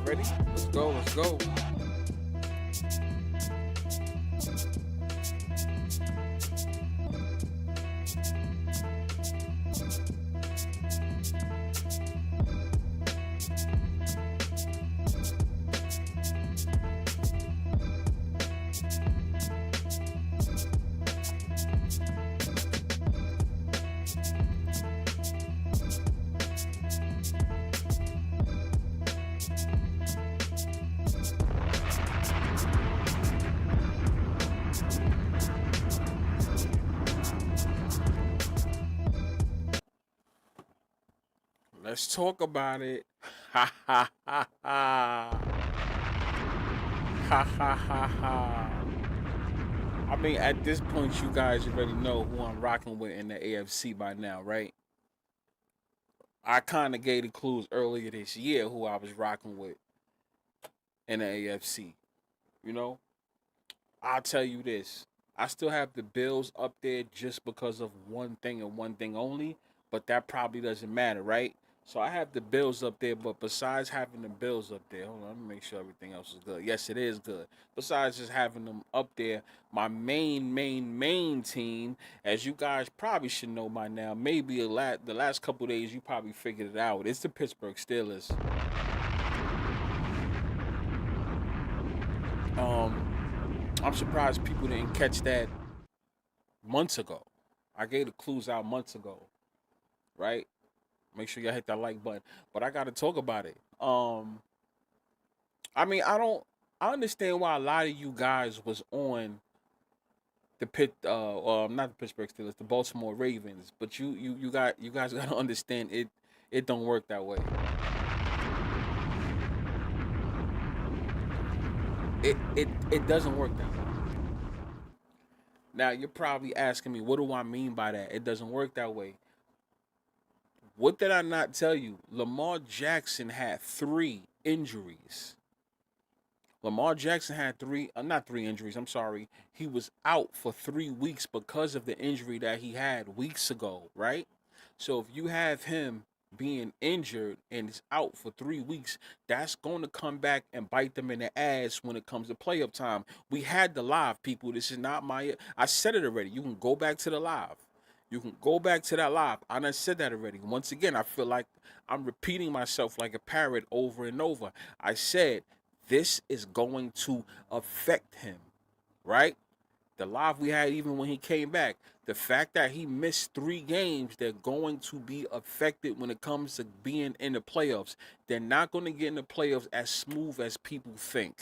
Ready? Let's go. Let's go. Let's talk about it. Ha ha ha ha. Ha ha ha ha. I mean, at this point, you guys already know who I'm rocking with in the AFC by now, right? I kind of gave the clues earlier this year who I was rocking with in the AFC. You know, I'll tell you this. I still have the Bills up there just because of one thing and one thing only, but that probably doesn't matter, right? So I have the Bills up there, but besides having the Bills up there, hold on, let me make sure everything else is good. Yes, it is good. Besides just having them up there, my main team, as you guys probably should know by now, maybe the last couple days you probably figured it out. It's the Pittsburgh Steelers. I'm surprised people didn't catch that months ago. I gave the clues out months ago, right? Make sure y'all hit that like button. But I gotta talk about it. I mean, I understand why a lot of you guys was on the not the Pittsburgh Steelers, the Baltimore Ravens. But you guys gotta understand it don't work that way. It doesn't work that way. Now you're probably asking me, what do I mean by that? It doesn't work that way. What did I not tell you? Lamar Jackson had 3 injuries. Lamar Jackson had not 3 injuries, I'm sorry. He was out for 3 weeks because of the injury that he had weeks ago, right? So if you have him being injured and is out for 3 weeks, that's going to come back and bite them in the ass when it comes to playoff time. We had the live, people. This is not I said it already. You can go back to the live. You can go back to that live. I done said that already. Once again, I feel like I'm repeating myself like a parrot over and over. I said this is going to affect him, right? The live we had even when he came back. The fact that he missed 3 games, they're going to be affected when it comes to being in the playoffs. They're not going to get in the playoffs as smooth as people think.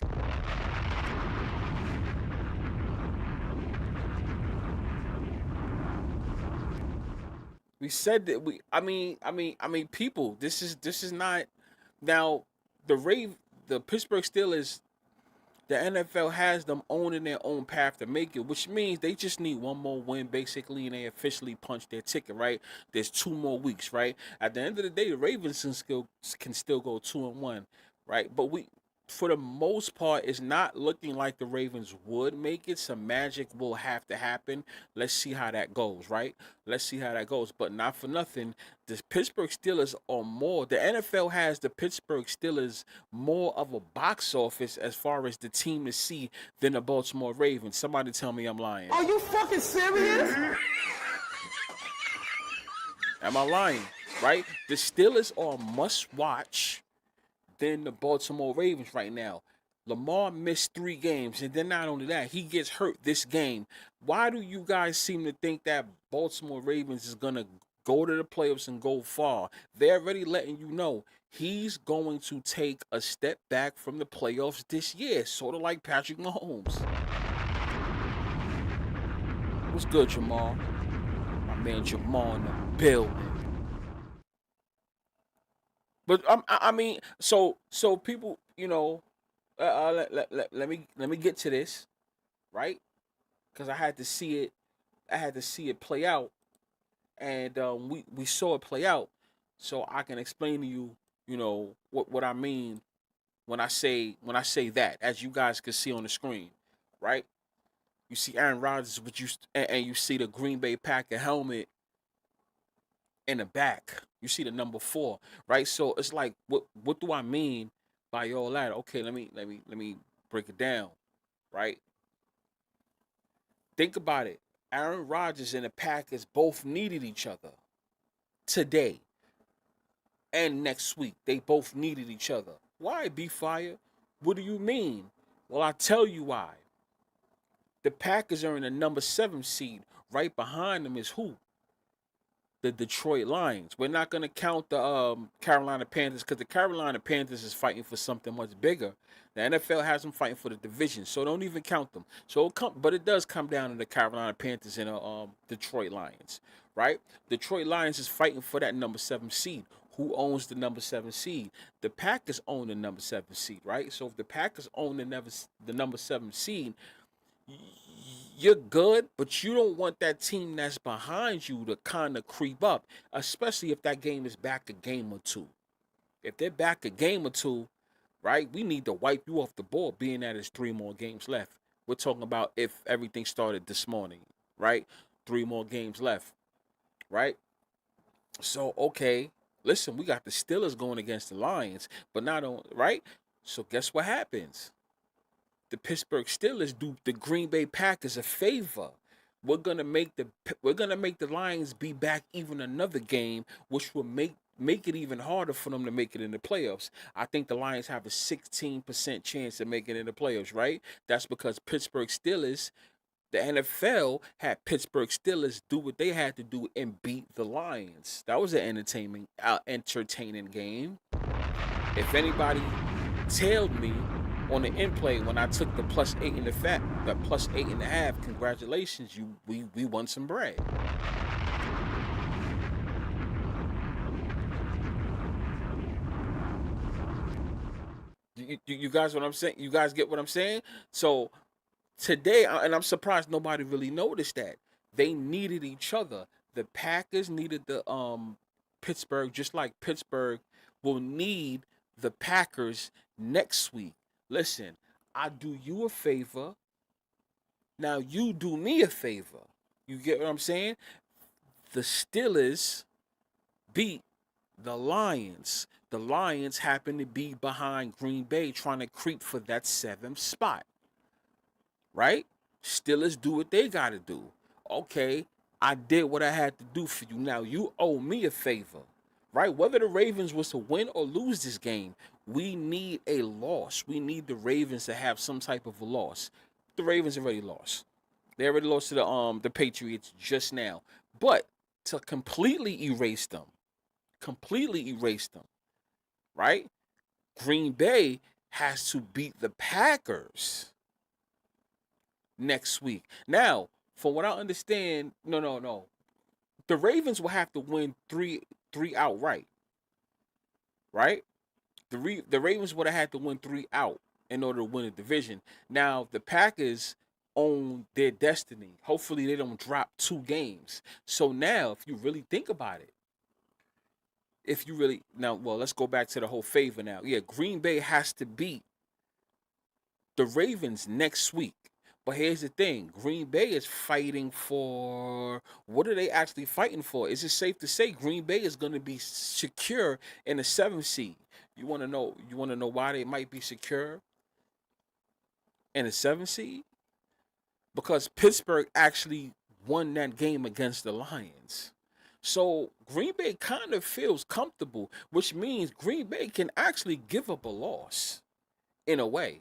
We said that people. This is not now the Pittsburgh Steelers. The NFL has them owning their own path to make it, which means they just need one more win, basically, and they officially punch their ticket, right? There's 2 more weeks, right? At the end of the day, the Ravens can still go 2-1, right? But for the most part, it's not looking like the Ravens would make it. Some magic will have to happen. Let's see how that goes, right? Let's see how that goes. But not for nothing, the Pittsburgh Steelers are more. The NFL has the Pittsburgh Steelers more of a box office as far as the team to see than the Baltimore Ravens. Somebody tell me I'm lying. Are you fucking serious? Am I lying? Right? The Steelers are must watch than the Baltimore Ravens right now. Lamar missed 3 games, and then not only that, he gets hurt this game. Why do you guys seem to think that Baltimore Ravens is gonna go to the playoffs and go far? They're already letting you know he's going to take a step back from the playoffs this year, sort of like Patrick Mahomes. What's good, Jamal? My man Jamal in the building. But I mean, so people, let me get to this, right? Because I had to see it. I had to see it play out, and we saw it play out, so I can explain to you, what I mean when I say that, as you guys can see on the screen, right? You see Aaron Rodgers, but and you see the Green Bay Packer helmet in the back. You see the number 4, right? So it's like, what do I mean by all that. Okay, let me break it down, right? Think about it. Aaron Rodgers and the Packers both needed each other today and next week. They both needed each other. Why, be fire? What do you mean? Well, I'll tell you why. The Packers are in the number 7 seed. Right behind them is who? The Detroit Lions. We're not going to count the Carolina Panthers because the Carolina Panthers is fighting for something much bigger. The NFL has them fighting for the division, so don't even count them. But it does come down to the Carolina Panthers and the Detroit Lions, right? Detroit Lions is fighting for that number 7 seed. Who owns the number 7 seed? The Packers own the number 7 seed, right? So if the Packers own the number 7 seed, you're good, but you don't want that team that's behind you to kind of creep up, especially if that game is back a game or two. If they're back a game or two, right, we need to wipe you off the board, being that there's 3 more games left. We're talking about if everything started this morning, right? 3 more games left, right? So, okay, listen, we got the Steelers going against the Lions, but not on, right? So guess what happens? The Pittsburgh Steelers do the Green Bay Packers a favor. We're gonna make the Lions be back even another game, which will make it even harder for them to make it in the playoffs. I think the Lions have a 16% chance of making it in the playoffs, right? That's because Pittsburgh Steelers, the NFL had Pittsburgh Steelers do what they had to do and beat the Lions. That was an entertaining game. If anybody tailed me on the in play when I took the +8 in the +8.5, congratulations, we won some bread. You guys what I'm saying? You guys get what I'm saying? So today, and I'm surprised nobody really noticed that they needed each other. The Packers needed the Pittsburgh, just like Pittsburgh will need the Packers next week. Listen, I do you a favor. Now you do me a favor. You get what I'm saying? The Steelers beat the Lions. The Lions happen to be behind Green Bay trying to creep for that 7th spot. Right? Steelers do what they got to do. Okay, I did what I had to do for you. Now you owe me a favor. Right? Whether the Ravens was to win or lose this game, we need a loss. We need the Ravens to have some type of a loss. The Ravens already lost. They already lost to the Patriots just now. But to completely erase them, right? Green Bay has to beat the Packers next week. Now, from what I understand, no. The Ravens will have to win three outright, right? The Ravens would have had to win 3 out in order to win the division. Now, the Packers own their destiny. Hopefully, they don't drop 2 games. So now, if you really think about it, let's go back to the whole favor now. Yeah, Green Bay has to beat the Ravens next week. But here's the thing. Green Bay is fighting for, what are they actually fighting for? Is it safe to say Green Bay is going to be secure in the 7th seed? You want to know why they might be secure in the 7th seed? Because Pittsburgh actually won that game against the Lions. So Green Bay kind of feels comfortable, which means Green Bay can actually give up a loss in a way.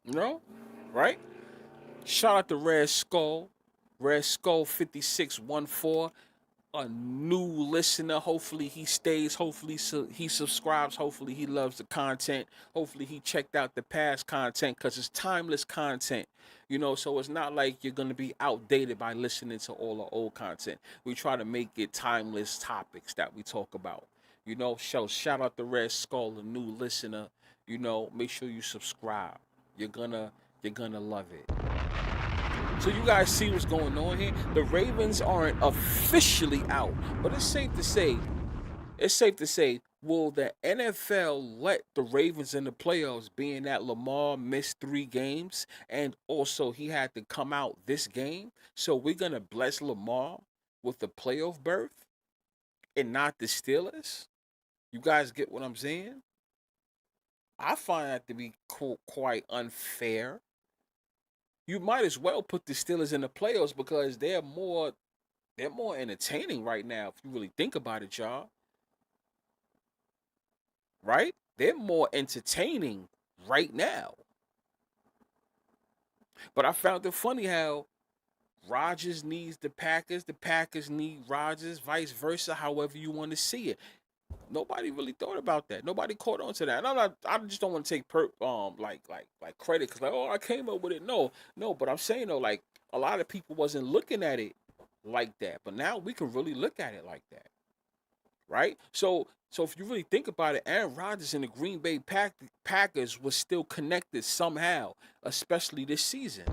No? Right? Shout out to Red Skull 5614, a new listener. Hopefully he stays. Hopefully he subscribes. Hopefully he loves the content. Hopefully he checked out the past content because it's timeless content. So it's not like you're going to be outdated by listening to all the old content. We try to make it timeless topics that we talk about. Shout out to Red Skull, a new listener. Make sure you subscribe. You're gonna love it. So you guys see what's going on here? The Ravens aren't officially out, but it's safe to say will the NFL let the Ravens in the playoffs, being that Lamar missed 3 games and also he had to come out this game? So we're going to bless Lamar with the playoff berth and not the Steelers? You guys get what I'm saying? I find that to be quite unfair. You might as well put the Steelers in the playoffs because they're more entertaining right now if you really think about it, y'all. Right? They're more entertaining right now. But I found it funny how Rodgers needs the Packers need Rodgers, vice versa, however you want to see it. Nobody really thought about that. Nobody caught on to that. And I just don't want to take like credit because oh I came up with it. No, but I'm saying though, like a lot of people wasn't looking at it like that. But now we can really look at it like that. Right? So if you really think about it, Aaron Rodgers and the Green Bay Packers was still connected somehow, especially this season.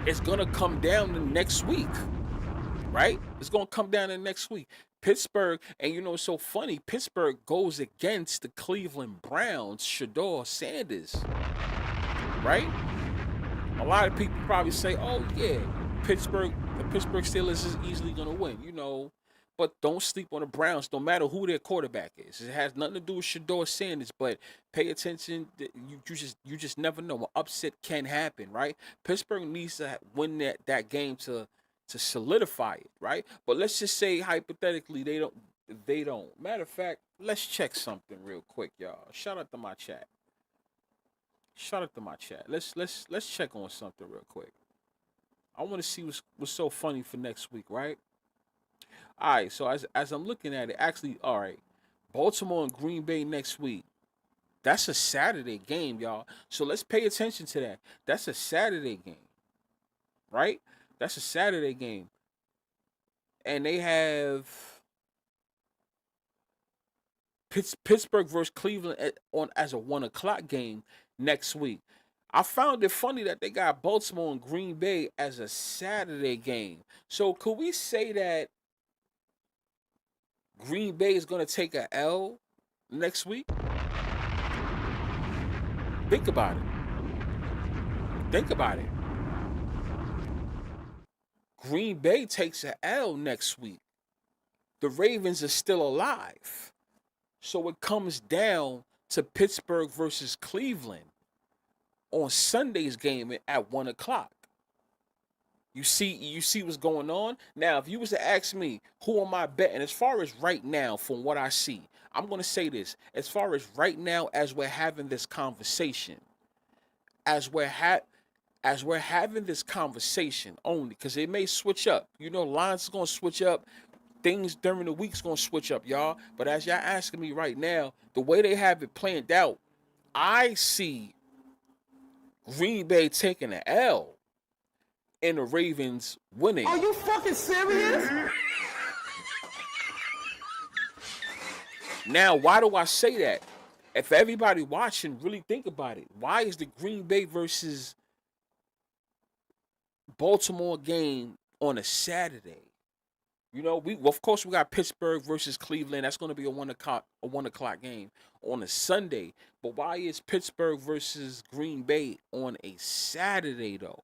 It's gonna come down to next week, right? It's gonna come down to next week. Pittsburgh, and you know it's so funny, Pittsburgh goes against the Cleveland Browns, Shador Sanders, right? A lot of people probably say, oh yeah, the Pittsburgh Steelers is easily gonna win, But don't sleep on the Browns, no matter who their quarterback is. It has nothing to do with Shador Sanders, but pay attention. You just never know. An upset can happen, right? Pittsburgh needs to win that game to solidify it, right? But let's just say hypothetically they don't. Matter of fact, let's check something real quick, y'all. Shout out to my chat. Let's check on something real quick. I want to see what's so funny for next week, right? All right, so as I'm looking at it, actually, all right, Baltimore and Green Bay next week. That's a Saturday game, y'all. So let's pay attention to that. That's a Saturday game, right? That's a Saturday game, and they have Pittsburgh versus Cleveland on as a 1 o'clock game next week. I found it funny that they got Baltimore and Green Bay as a Saturday game. So could we say that Green Bay is going to take a L next week? Think about it. Green Bay takes a L next week. The Ravens are still alive. So it comes down to Pittsburgh versus Cleveland on Sunday's game at 1 o'clock. You see what's going on? Now, if you was to ask me, who am I betting? As far as right now, from what I see, I'm going to say this. As far as right now, as we're having this conversation, having this conversation only, because it may switch up. Lines are going to switch up. Things during the week's going to switch up, y'all. But as y'all asking me right now, the way they have it planned out, I see Green Bay taking an L and the Ravens winning. Are you fucking serious? Now, why do I say that? If everybody watching really think about it, why is the Green Bay versus Baltimore game on a Saturday? Of course we got Pittsburgh versus Cleveland. That's going to be a 1 o'clock game on a Sunday. But why is Pittsburgh versus Green Bay on a Saturday though?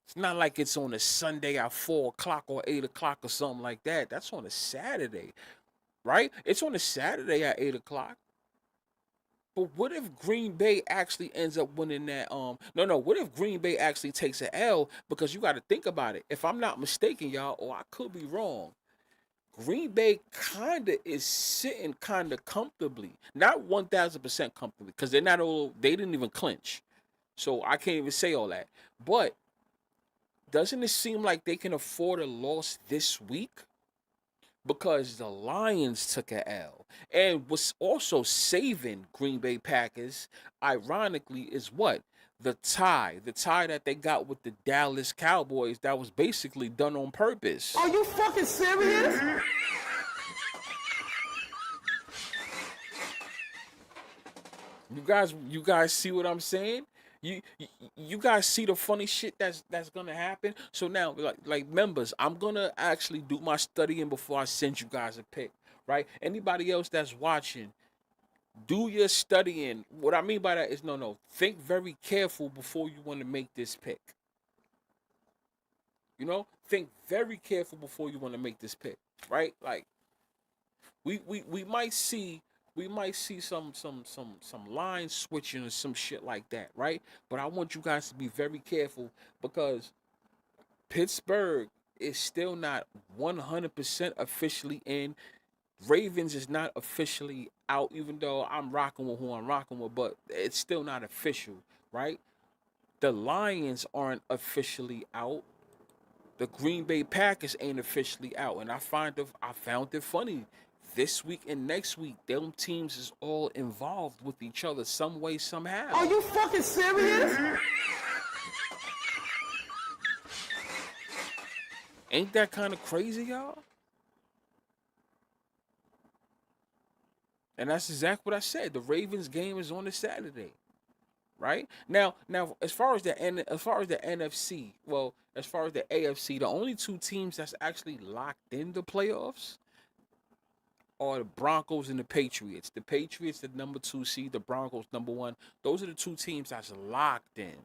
It's not like it's on a Sunday at 4 o'clock or 8 o'clock or something like that. That's on a Saturday, right? It's on a Saturday at 8 o'clock. But what if Green Bay actually ends up winning that? No. What if Green Bay actually takes an L? Because you got to think about it. If I'm not mistaken, y'all, or I could be wrong, Green Bay kinda is sitting kinda comfortably, not 1,000% comfortably, because they didn't even clinch, so I can't even say all that. But doesn't it seem like they can afford a loss this week? Because the Lions took a L. And what's also saving Green Bay Packers, ironically, is what? The tie that they got with the Dallas Cowboys that was basically done on purpose. Are you fucking serious? You guys see what I'm saying? You guys see the funny shit that's gonna happen. So now, like members, I'm gonna actually do my studying before I send you guys a pick. Right? Anybody else that's watching, do your studying. What I mean by that is no. Think very careful before you want to make this pick. Think very careful before you want to make this pick. Right? Like we might see some line switching or some shit like that, right? But I want you guys to be very careful because Pittsburgh is still not 100% officially in. Ravens is not officially out, even though I'm rocking with who I'm rocking with, but it's still not official, right? The Lions aren't officially out. The Green Bay Packers ain't officially out, and I found it funny. This week and next week, them teams is all involved with each other some way, somehow. Are you fucking serious? Ain't that kind of crazy, y'all? And that's exactly what I said. The Ravens game is on a Saturday, right? Now, as far as the NFC, well, as far as the AFC, the only two teams that's actually locked in the playoffs are the Broncos and the Patriots. The Patriots, the number 2 seed, the Broncos, number 1. Those are the two teams that's locked in,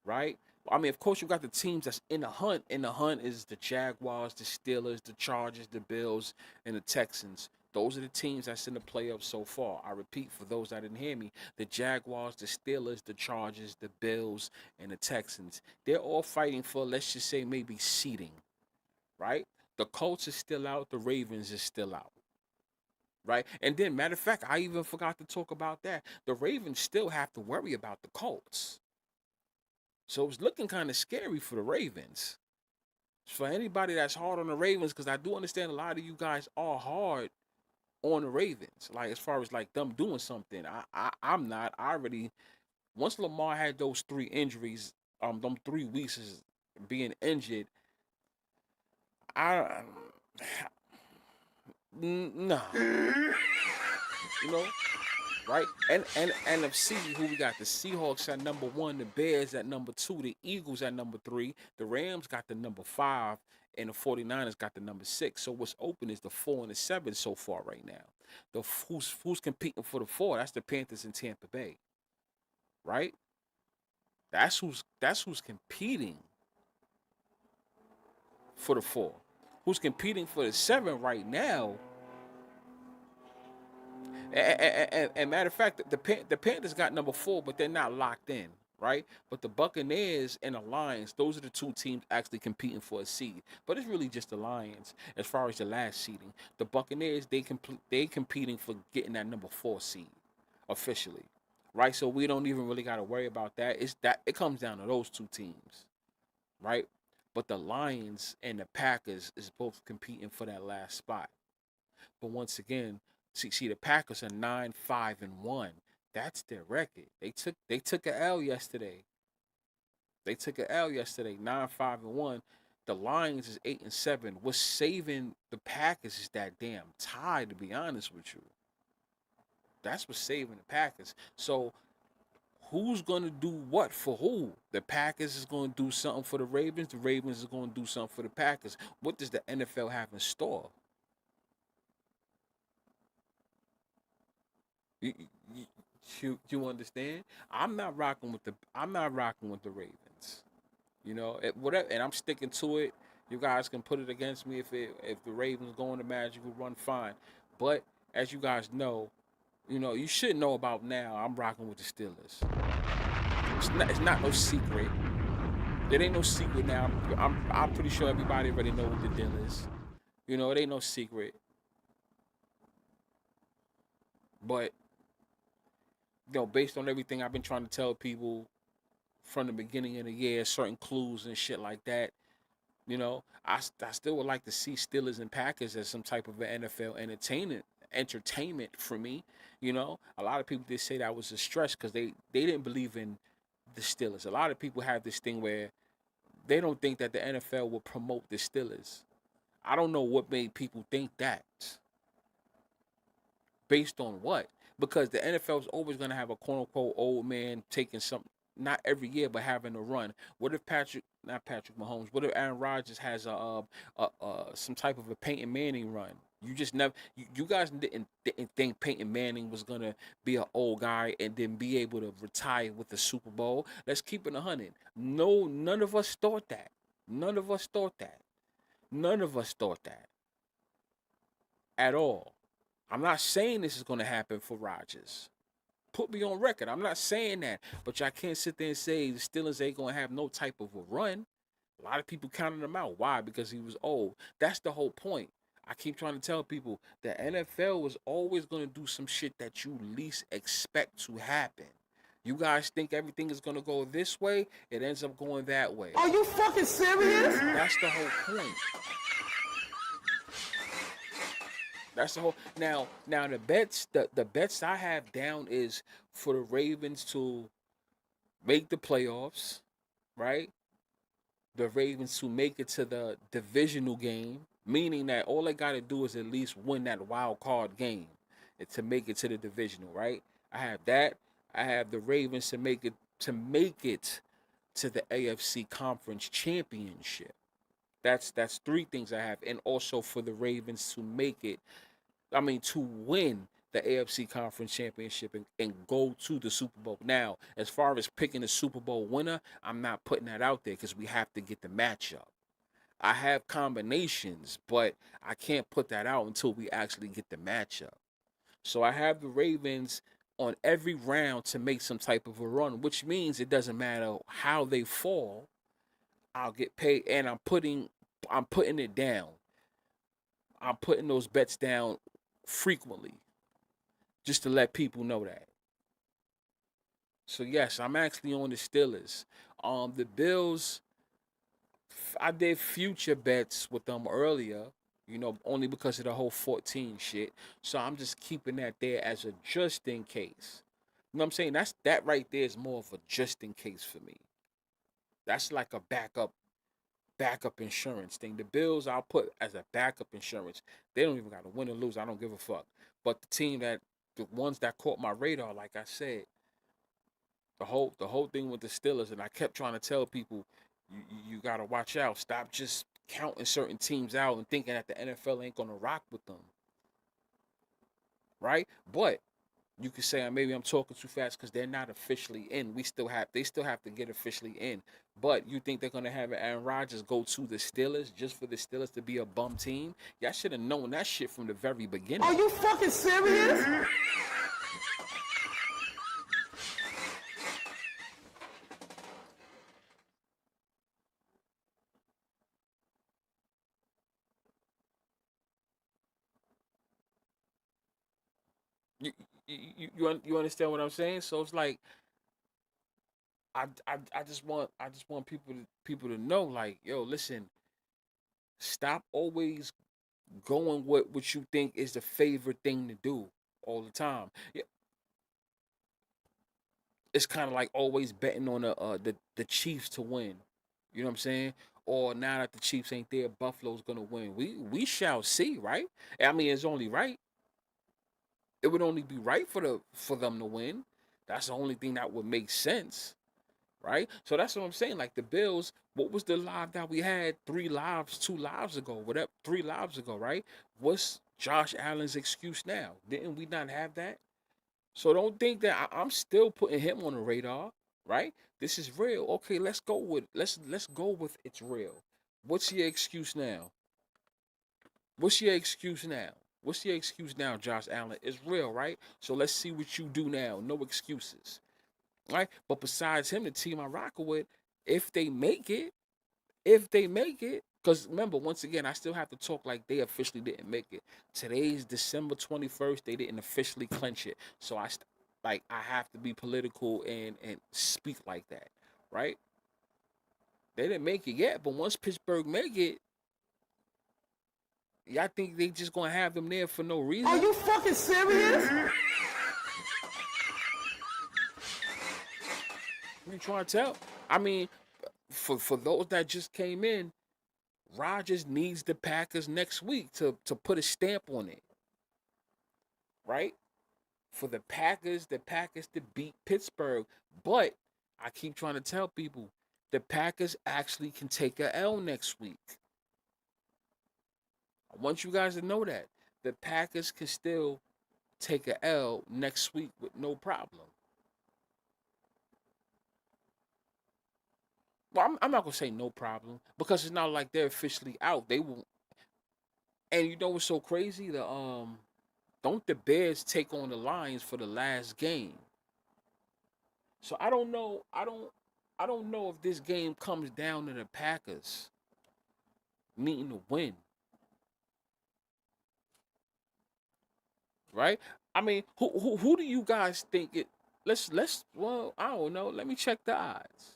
right? I mean, of course, you got the teams that's in the hunt. In the hunt is the Jaguars, the Steelers, the Chargers, the Bills, and the Texans. Those are the teams that's in the playoffs so far. I repeat, for those that didn't hear me, the Jaguars, the Steelers, the Chargers, the Bills, and the Texans. They're all fighting for, let's just say, maybe seeding, right? The Colts is still out. The Ravens is still out. Right? And then, matter of fact, I even forgot to talk about that. The Ravens still have to worry about the Colts. So it's looking kind of scary for the Ravens. For anybody that's hard on the Ravens, because I do understand a lot of you guys are hard on the Ravens. Like, as far as, like, them doing something. I'm not. I already, once Lamar had those 3 injuries, them 3 weeks is being injured, I, no. Right? And NFC, who we got? The Seahawks at number 1, the Bears at number 2, the Eagles at number 3, the Rams got the number 5, and the 49ers got the number 6. So what's open is the 4 and the 7 so far right now. Who's competing for the 4? That's the Panthers and Tampa Bay. Right? That's who's competing for the 4. Who's competing for the 7 right now? And matter of fact, the Panthers got number 4, but they're not locked in, right? But the Buccaneers and the Lions, those are the 2 teams actually competing for a seed. But it's really just the Lions as far as the last seeding. The Buccaneers, they competing for getting that number 4 seed officially, right? So we don't even really got to worry about that. It comes down to those 2 teams, right? But the Lions and the Packers is both competing for that last spot. But once again, see the Packers are 9-5-1. That's their record. They took an L yesterday. 9-5-1. The Lions is 8-7. What's saving the Packers is that damn tie, to be honest with you. That's what's saving the Packers. So who's gonna do what for who? The Packers is gonna do something for the Ravens. The Ravens is gonna do something for the Packers. What does the NFL have in store? You understand? I'm not rocking with the Ravens. Whatever, and I'm sticking to it. You guys can put it against me if the Ravens go on the magical run, fine. But as you guys know, you should know about now. I'm rocking with the Steelers. It's not no secret. It ain't no secret now. I'm pretty sure everybody already know what the deal is. It ain't no secret. But based on everything I've been trying to tell people from the beginning of the year, certain clues and shit like that, I still would like to see Steelers and Packers as some type of an NFL entertainment for me. A lot of people did say that was a stretch because they didn't believe in the Steelers. A lot of people have this thing where they don't think that the NFL will promote the Steelers. I don't know what made people think that. Based on what? Because the NFL is always going to have a quote-unquote old man taking some not every year, but having a run. What if not Patrick Mahomes? What if Aaron Rodgers has some type of a Peyton Manning run? You just never, you guys didn't think Peyton Manning was gonna be an old guy and then be able to retire with the Super Bowl. Let's keep it 100. No, none of us thought that. None of us thought that. None of us thought that at all. I'm not saying this is gonna happen for Rodgers. Put me on record. I'm not saying that, but y'all can't sit there and say the Steelers ain't gonna have no type of a run. A lot of people counted him out. Why? Because he was old. That's the whole point. I keep trying to tell people the NFL was always gonna do some shit that you least expect to happen. You guys think everything is gonna go this way, it ends up going that way. Are you fucking serious? That's the whole point. That's the whole. Now the bets I have down is for the Ravens to make the playoffs, right? The Ravens to make it to the divisional game, meaning that all they got to do is at least win that wild card game to make it to the divisional, right? I have that. I have the Ravens to make it to the AFC Conference Championship. That's three things I have, and also for the Ravens to make it. To win the AFC Conference Championship and go to the Super Bowl. Now, as far as picking the Super Bowl winner, I'm not putting that out there because we have to get the matchup. I have combinations, but I can't put that out until we actually get the matchup. So I have the Ravens on every round to make some type of a run, which means it doesn't matter how they fall, I'll get paid, and I'm putting it down. I'm putting those bets down frequently just to let people know that. So yes, I'm actually on the Steelers. The Bills, I did future bets with them earlier, only because of the whole 14 shit. So I'm just keeping that there as a just in case. You know what I'm saying? That right there is more of a just in case for me. That's like a backup insurance thing. The Bills I'll put as a backup insurance. They don't even got to win or lose. I don't give a fuck. But the ones that caught my radar, like I said, the whole thing with the Steelers, and I kept trying to tell people, you gotta watch out. Stop just counting certain teams out and thinking that the NFL ain't gonna rock with them, right? But you could say maybe I'm talking too fast because they're not officially in. They still have to get officially in. But you think they're gonna have Aaron Rodgers go to the Steelers just for the Steelers to be a bum team? Y'all should have known that shit from the very beginning. Are you fucking serious? You understand what I'm saying? So it's like I just want people to know, like, yo, listen, stop always going what you think is the favorite thing to do all the time. Yeah, it's kind of like always betting on the Chiefs to win. You know what I'm saying? Or now that the Chiefs ain't there, Buffalo's gonna win. We shall see, right? It's only right. It would only be right for them to win. That's the only thing that would make sense, right? So that's what I'm saying. Like the Bills, what was the live that we had 2 lives ago, whatever, 3 lives ago, right? What's Josh Allen's excuse now? Didn't we not have that? So don't think that I'm still putting him on the radar, right? This is real. Okay, let's go with it's real. What's your excuse now? What's your excuse now? What's your excuse now, Josh Allen? It's real, right? So let's see what you do now. No excuses, right? But besides him, the team I'm rocking with, if they make it, because remember, once again, I still have to talk like they officially didn't make it. Today's December 21st. They didn't officially clinch it. So I have to be political and speak like that, right? They didn't make it yet, but once Pittsburgh make it, y'all think they just gonna have them there for no reason? Are you fucking serious? You trying to tell? For those that just came in, Rodgers needs the Packers next week to put a stamp on it, right? For the Packers to beat Pittsburgh, but I keep trying to tell people the Packers actually can take a L next week. I want you guys to know that the Packers can still take a L next week with no problem. Well, I'm not gonna say no problem because it's not like they're officially out. They will, and you know what's so crazy? Don't the Bears take on the Lions for the last game? So I don't know. I don't know if this game comes down to the Packers needing to win, right? I mean, who do you guys think it? Let's well, I don't know. Let me check the odds.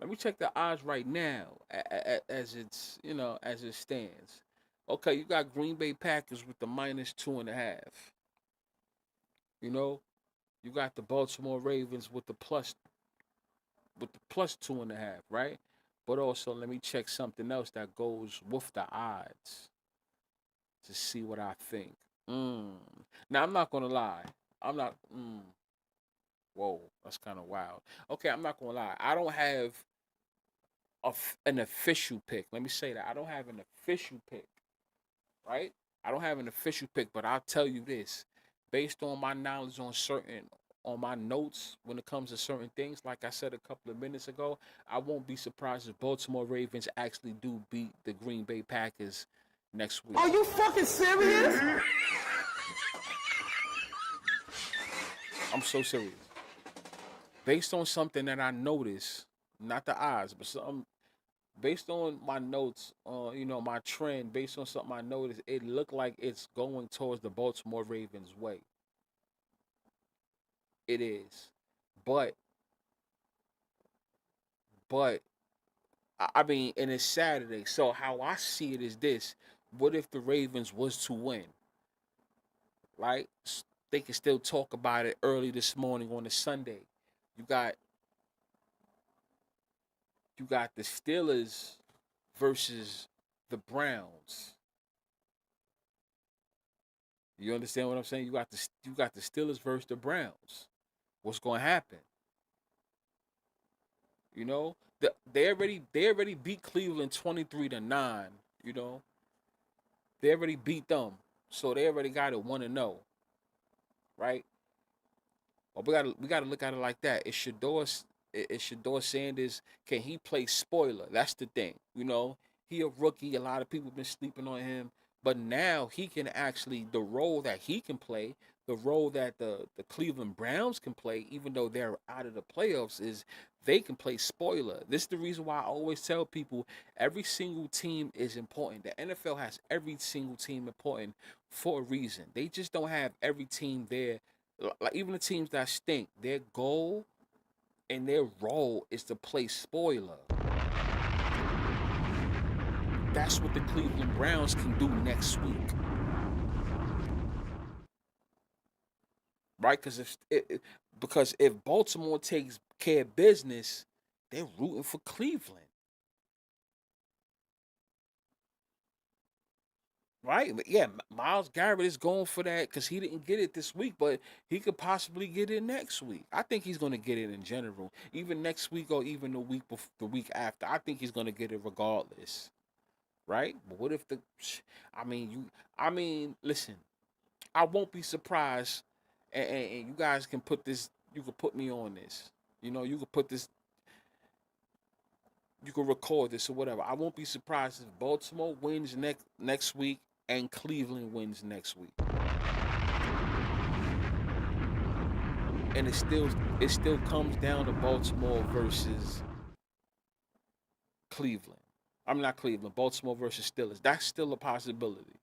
Let me check the odds right now as it's as it stands. Okay, you got Green Bay Packers with the -2.5. You know, you got the Baltimore Ravens with the plus 2.5, right? But also, let me check something else that goes with the odds to see what I think. Now, I'm not gonna lie. I'm not. Whoa, that's kind of wild. Okay, I'm not gonna lie. I don't have an official pick. Let me say that I don't have an official pick, right? I don't have an official pick, but I'll tell you this, based on my knowledge on my notes when it comes to certain things, like I said a couple of minutes ago, I won't be surprised if Baltimore Ravens actually do beat the Green Bay Packers next week. Are you fucking serious? I'm so serious. Based on something that I noticed, not the odds, but something based on my notes, my trend, based on something I noticed, it looked like it's going towards the Baltimore Ravens way. It is. But but I mean, and it's Saturday. So how I see it is this. What if the Ravens was to win? Right? They can still talk about it early this morning on a Sunday. You got you got the Steelers versus the Browns. You understand what I'm saying? You got the Steelers versus the Browns. What's going to happen? You know, they already beat Cleveland 23-9. You know, they already beat them, so they already got it 1-0, right? But we gotta look at it like that. It's Shador Sanders. Can he play spoiler? That's the thing. He a rookie. A lot of people been sleeping on him, but now he can actually the role that he can play, the role that the Cleveland Browns can play, even though they're out of the playoffs, is they can play spoiler. This is the reason why I always tell people every single team is important. The NFL has every single team important for a reason. They just don't have every team there. Like even the teams that stink, their goal and their role is to play spoiler. That's what the Cleveland Browns can do next week, right? Because if Baltimore takes care of business, they're rooting for Cleveland, right? But yeah, Miles Garrett is going for that because he didn't get it this week, but he could possibly get it next week. I think he's going to get it in general, even next week or even the week after. I think he's going to get it regardless, right? But what if I mean, listen, I won't be surprised, and you guys can put this, you can put me on this. You can put this, you can record this or whatever. I won't be surprised if Baltimore wins next week and Cleveland wins next week. And it still comes down to Baltimore versus Cleveland. I'm not Cleveland, Baltimore versus Steelers. That's still a possibility.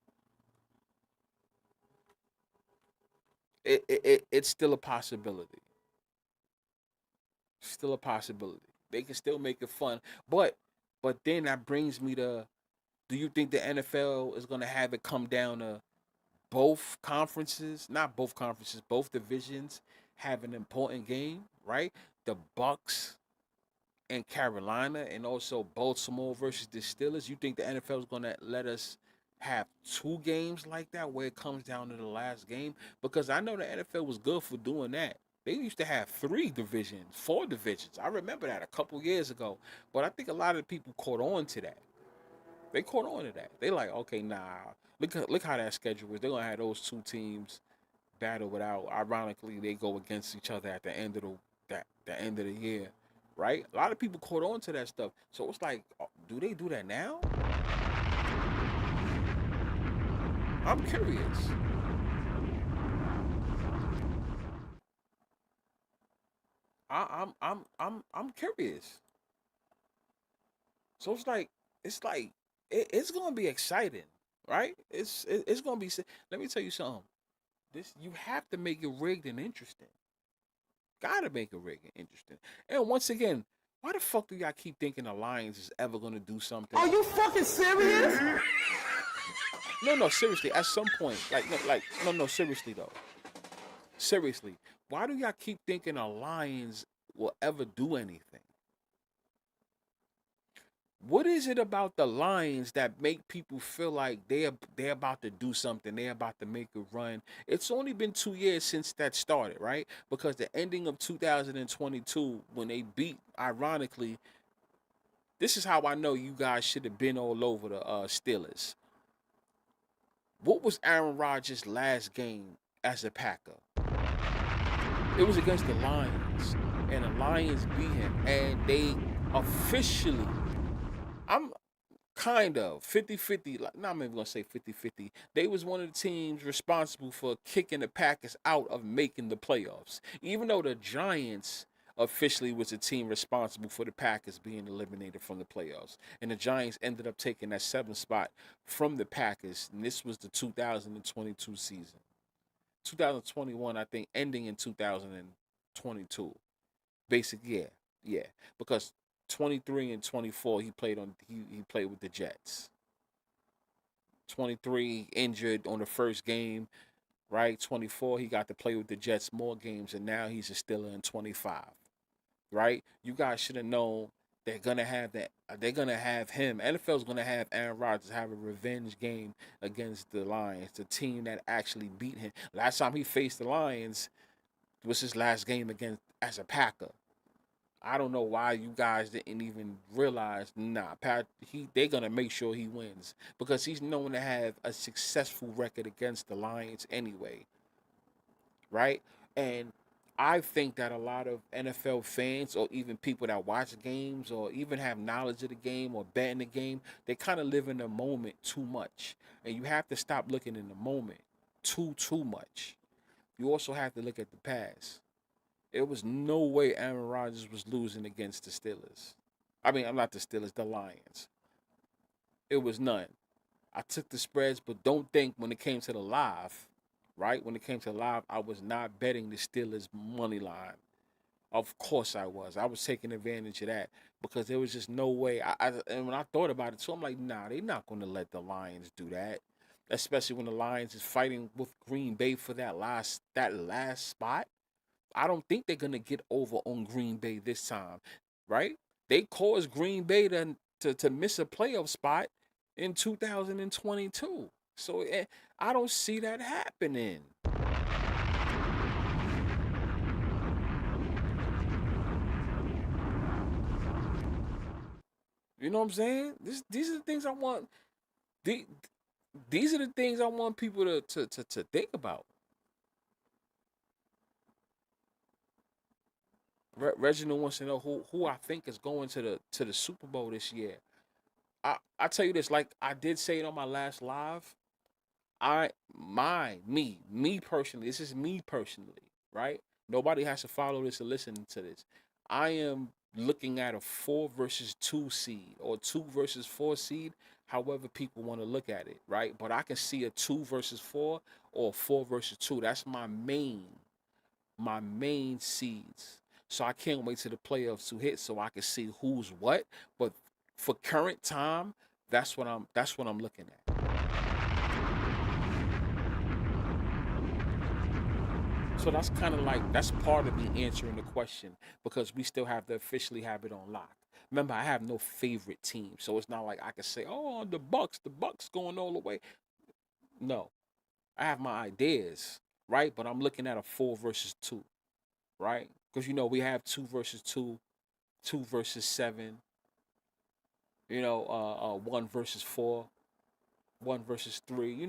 It's still a possibility. Still a possibility. They can still make it fun. But then that brings me to, do you think the NFL is gonna have it come down to both conferences, not both conferences, both divisions have an important game, right? The Bucks and Carolina, and also Baltimore versus the Steelers. You think the NFL is gonna let us have two games like that where it comes down to the last game? Because I know the NFL was good for doing that. They used to have 3 divisions, 4 divisions. I remember that a couple years ago. But I think a lot of people caught on to that. They caught on to that. They like, okay, nah. Look how that schedule is. They're gonna have those 2 teams battle without. Ironically, they go against each other at the end of the end of the year, right? A lot of people caught on to that stuff. So it's like, do they do that now? I'm curious. I'm curious. So it's gonna be exciting, right? It's gonna be. Let me tell you something. This you have to make it rigged and interesting. Gotta make it rigged and interesting. And once again, why the fuck do y'all keep thinking the Lions is ever gonna do something? Are you fucking serious? No, seriously. At some point, no, seriously though. Seriously, why do y'all keep thinking the Lions will ever do anything? What is it about the Lions that make people feel like they're about to do something? They're about to make a run. It's only been 2 years since that started, right? Because the ending of 2022, when they beat, ironically, this is how I know you guys should have been all over the Steelers. What was Aaron Rodgers' last game as a Packer? It was against the Lions, and the Lions beat him, and they officially. I'm kind of 50-50. Like, not even gonna say 50-50. They was one of the teams responsible for kicking the Packers out of making the playoffs, even though the Giants officially was the team responsible for the Packers being eliminated from the playoffs, and the Giants ended up taking that 7th spot from the Packers, and this was the 2022 season. 2021, I think, ending in 2022. Basically, yeah, because 23 and 24 he played with the Jets. 23 injured on the first game, right? 24 he got to play with the Jets more games, and now he's a Steeler in 25, right? You guys should have known they're gonna have that. They're gonna have him. NFL's gonna have Aaron Rodgers have a revenge game against the Lions, the team that actually beat him. Last time he faced the Lions was his last game against as a Packer. I don't know why you guys didn't even realize. Nah, they're gonna make sure he wins because he's known to have a successful record against the Lions anyway, right? And I think that a lot of NFL fans or even people that watch games or even have knowledge of the game or bet in the game, they kind of live in the moment too much. And you have to stop looking in the moment too much. You also have to look at the past. There was no way Aaron Rodgers was losing against the Steelers. I mean, I'm not the Steelers, the Lions. It was none. I took the spreads, but don't think when it came to the live, right? When it came to live, I was not betting the Steelers money line. Of course I was. I was taking advantage of that because there was just no way. And when I thought about it too, I'm like, nah, they're not going to let the Lions do that. Especially when the Lions is fighting with Green Bay for that last spot. I don't think they're gonna get over on Green Bay this time, right? They caused Green Bay to miss a playoff spot in 2022. So I don't see that happening. You know what I'm saying? These are the things I want. These are the things I want people to think about. Reginald wants to know who I think is going to the Super Bowl this year. I tell you this, like I did say it on my last live. Me personally, this is me personally, right? Nobody has to follow this or listen to this. I am looking at a 4 versus 2 seed or 2 versus 4 seed, however people want to look at it, right? But I can see a 2 versus 4 or 4 versus 2. That's my main seeds. So I can't wait till the playoffs to hit so I can see who's what. But for current time, that's what I'm looking at. So that's kind of like that's part of me answering the question because we still have to officially have it on lock. Remember, I have no favorite team, so it's not like I can say, "Oh, the Bucks going all the way." No, I have my ideas, right? But I'm looking at a 4 versus 2. right? Because we have 2 versus 2, 2 versus 7, 1 versus 4, 1 versus 3.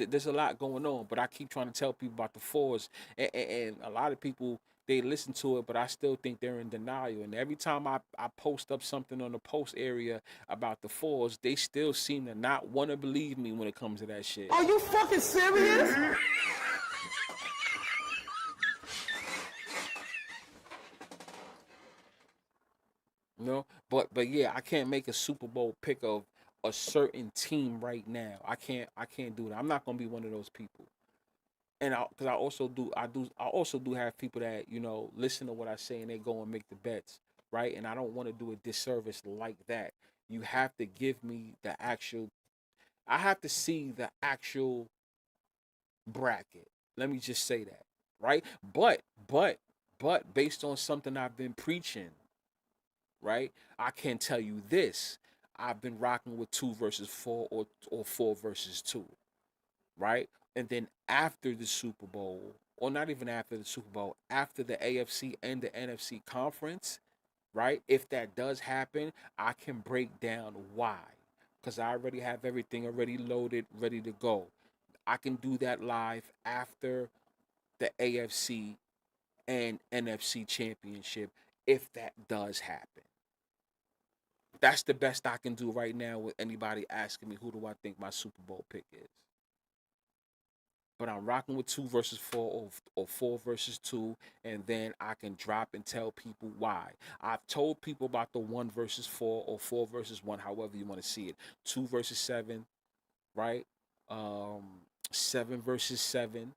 There's a lot going on, but I keep trying to tell people about the fours, and a lot of people, they listen to it, but I still think they're in denial. And every time I post up something on the post area about the fours, they still seem to not want to believe me when it comes to that shit. Are you fucking serious? But yeah, I can't make a Super Bowl pick of a certain team right now. I can't do that. I'm not gonna be one of those people. And because I also do have people that listen to what I say and they go and make the bets, right? And I don't want to do a disservice like that. You have to give me the actual. I have to see the actual bracket. Let me just say that, right? But based on something I've been preaching, right? I can tell you this. I've been rocking with 2 versus 4 or 4 versus 2, right? And then after the Super Bowl, or not even after the Super Bowl, after the AFC and the NFC conference, right? If that does happen, I can break down why. Because I already have everything already loaded, ready to go. I can do that live after the AFC and NFC championship if that does happen. That's the best I can do right now with anybody asking me who do I think my Super Bowl pick is. But I'm rocking with 2 versus 4 or 4 versus 2, and then I can drop and tell people why. I've told people about the 1 versus 4 or 4 versus 1, however you want to see it. 2 versus 7, right? 7 versus 7,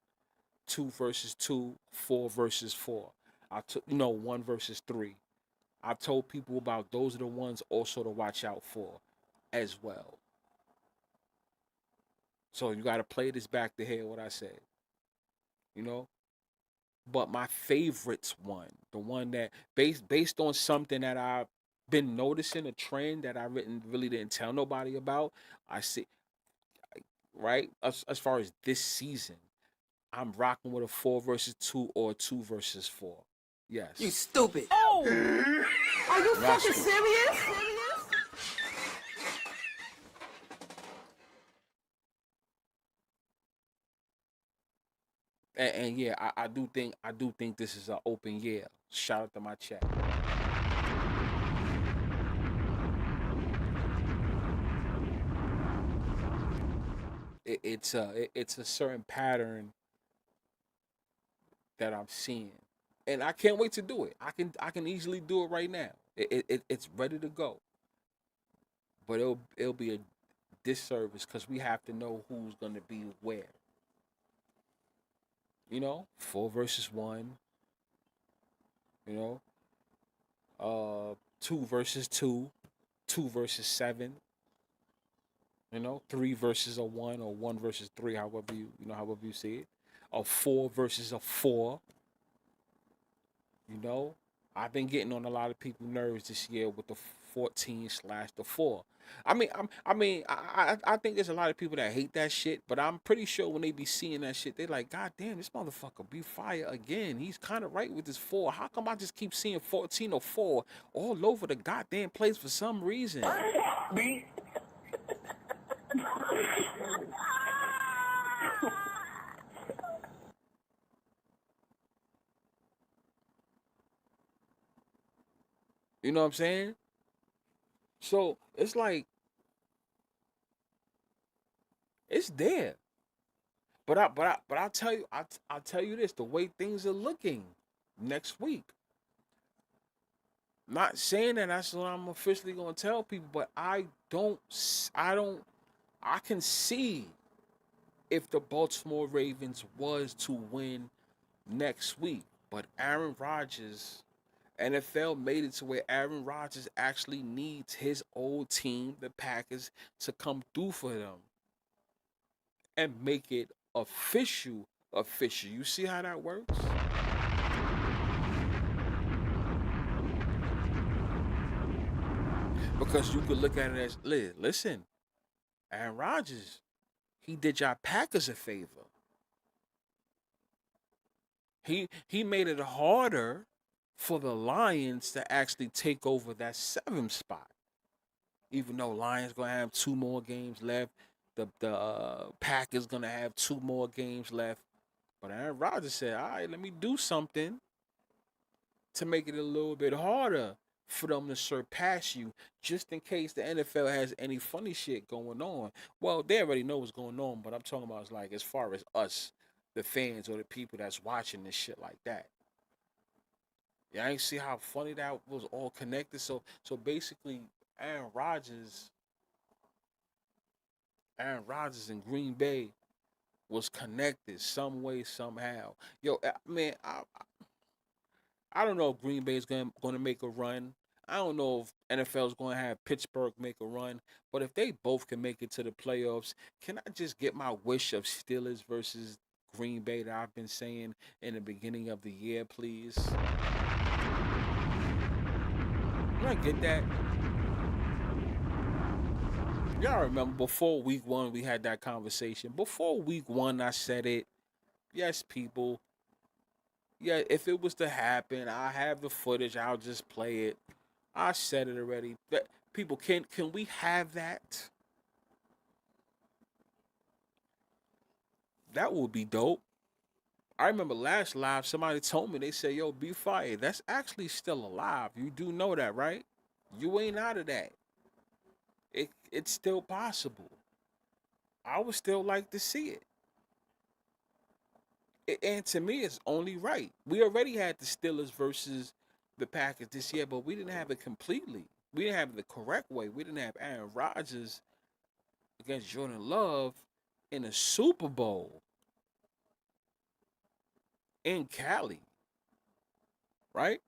2 versus 2, 4 versus 4. I took 1 versus 3. I've told people about those are the ones also to watch out for as well. So you got to play this back to hear what I said, you know? But my favorites one, the one that based on something that I've been noticing, a trend that I really didn't tell nobody about, I see, right? As far as this season, I'm rocking with a 4 versus 2 or a 2 versus 4. Yes. You stupid. Oh! Are you fucking serious? And yeah, I do think this is an open year. Shout out to my chat. It's a certain pattern that I'm seeing, and I can't wait to do it. I can easily do it right now. It's ready to go, but it'll be a disservice because we have to know who's gonna be where. 4 versus 1. You know, 2 versus 2, 2 versus 7. 3 versus 1 or 1 versus 3, however you see it. A 4 versus 4. You know, I've been getting on a lot of people's nerves this year with the 14/the 4. I think there's a lot of people that hate that shit, but I'm pretty sure when they be seeing that shit, they like, God damn, this motherfucker be fire again. He's kind of right with this 4. How come I just keep seeing 14 or 4 all over the goddamn place for some reason? Me? You know what I'm saying? So it's like it's there. But I'll tell you, I'll tell you this: the way things are looking next week. Not saying that that's what I'm officially gonna tell people, but I can see if the Baltimore Ravens was to win next week, but Aaron Rodgers, NFL made it to where Aaron Rodgers actually needs his old team, the Packers, to come through for them and make it official. Official. You see how that works? Because you could look at it as, listen, Aaron Rodgers, he did y'all Packers a favor. He made it harder for the Lions to actually take over that 7th spot. Even though Lions gonna have 2 more games left, the Packers gonna have 2 more games left. But Aaron Rodgers said, "All right, let me do something to make it a little bit harder for them to surpass you, just in case the NFL has any funny shit going on." Well, they already know what's going on, but I'm talking about is like as far as us, the fans or the people that's watching this shit like that. Yeah, I ain't see how funny that was all connected. So basically, Aaron Rodgers, Aaron Rodgers in Green Bay was connected some way somehow. Yo, man, I don't know if Green Bay is going to make a run. I don't know if NFL is going to have Pittsburgh make a run. But if they both can make it to the playoffs, can I just get my wish of Steelers versus Green Bay that I've been saying in the beginning of the year, please? Can I get that? Y'all remember before week 1 we had that conversation. Before week 1 I said it. Yes, people. Yeah, if it was to happen, I have the footage. I'll just play it. I said it already. That people can we have that? That would be dope. I remember last live somebody told me, they said, "Yo, be fired. That's actually still alive. You do know that, right? You ain't out of that. It's still possible. I would still like to see it. And to me, it's only right. We already had the Steelers versus the Packers this year, but we didn't have it completely. We didn't have it the correct way. We didn't have Aaron Rodgers against Jordan Love in a Super Bowl in Cali, right?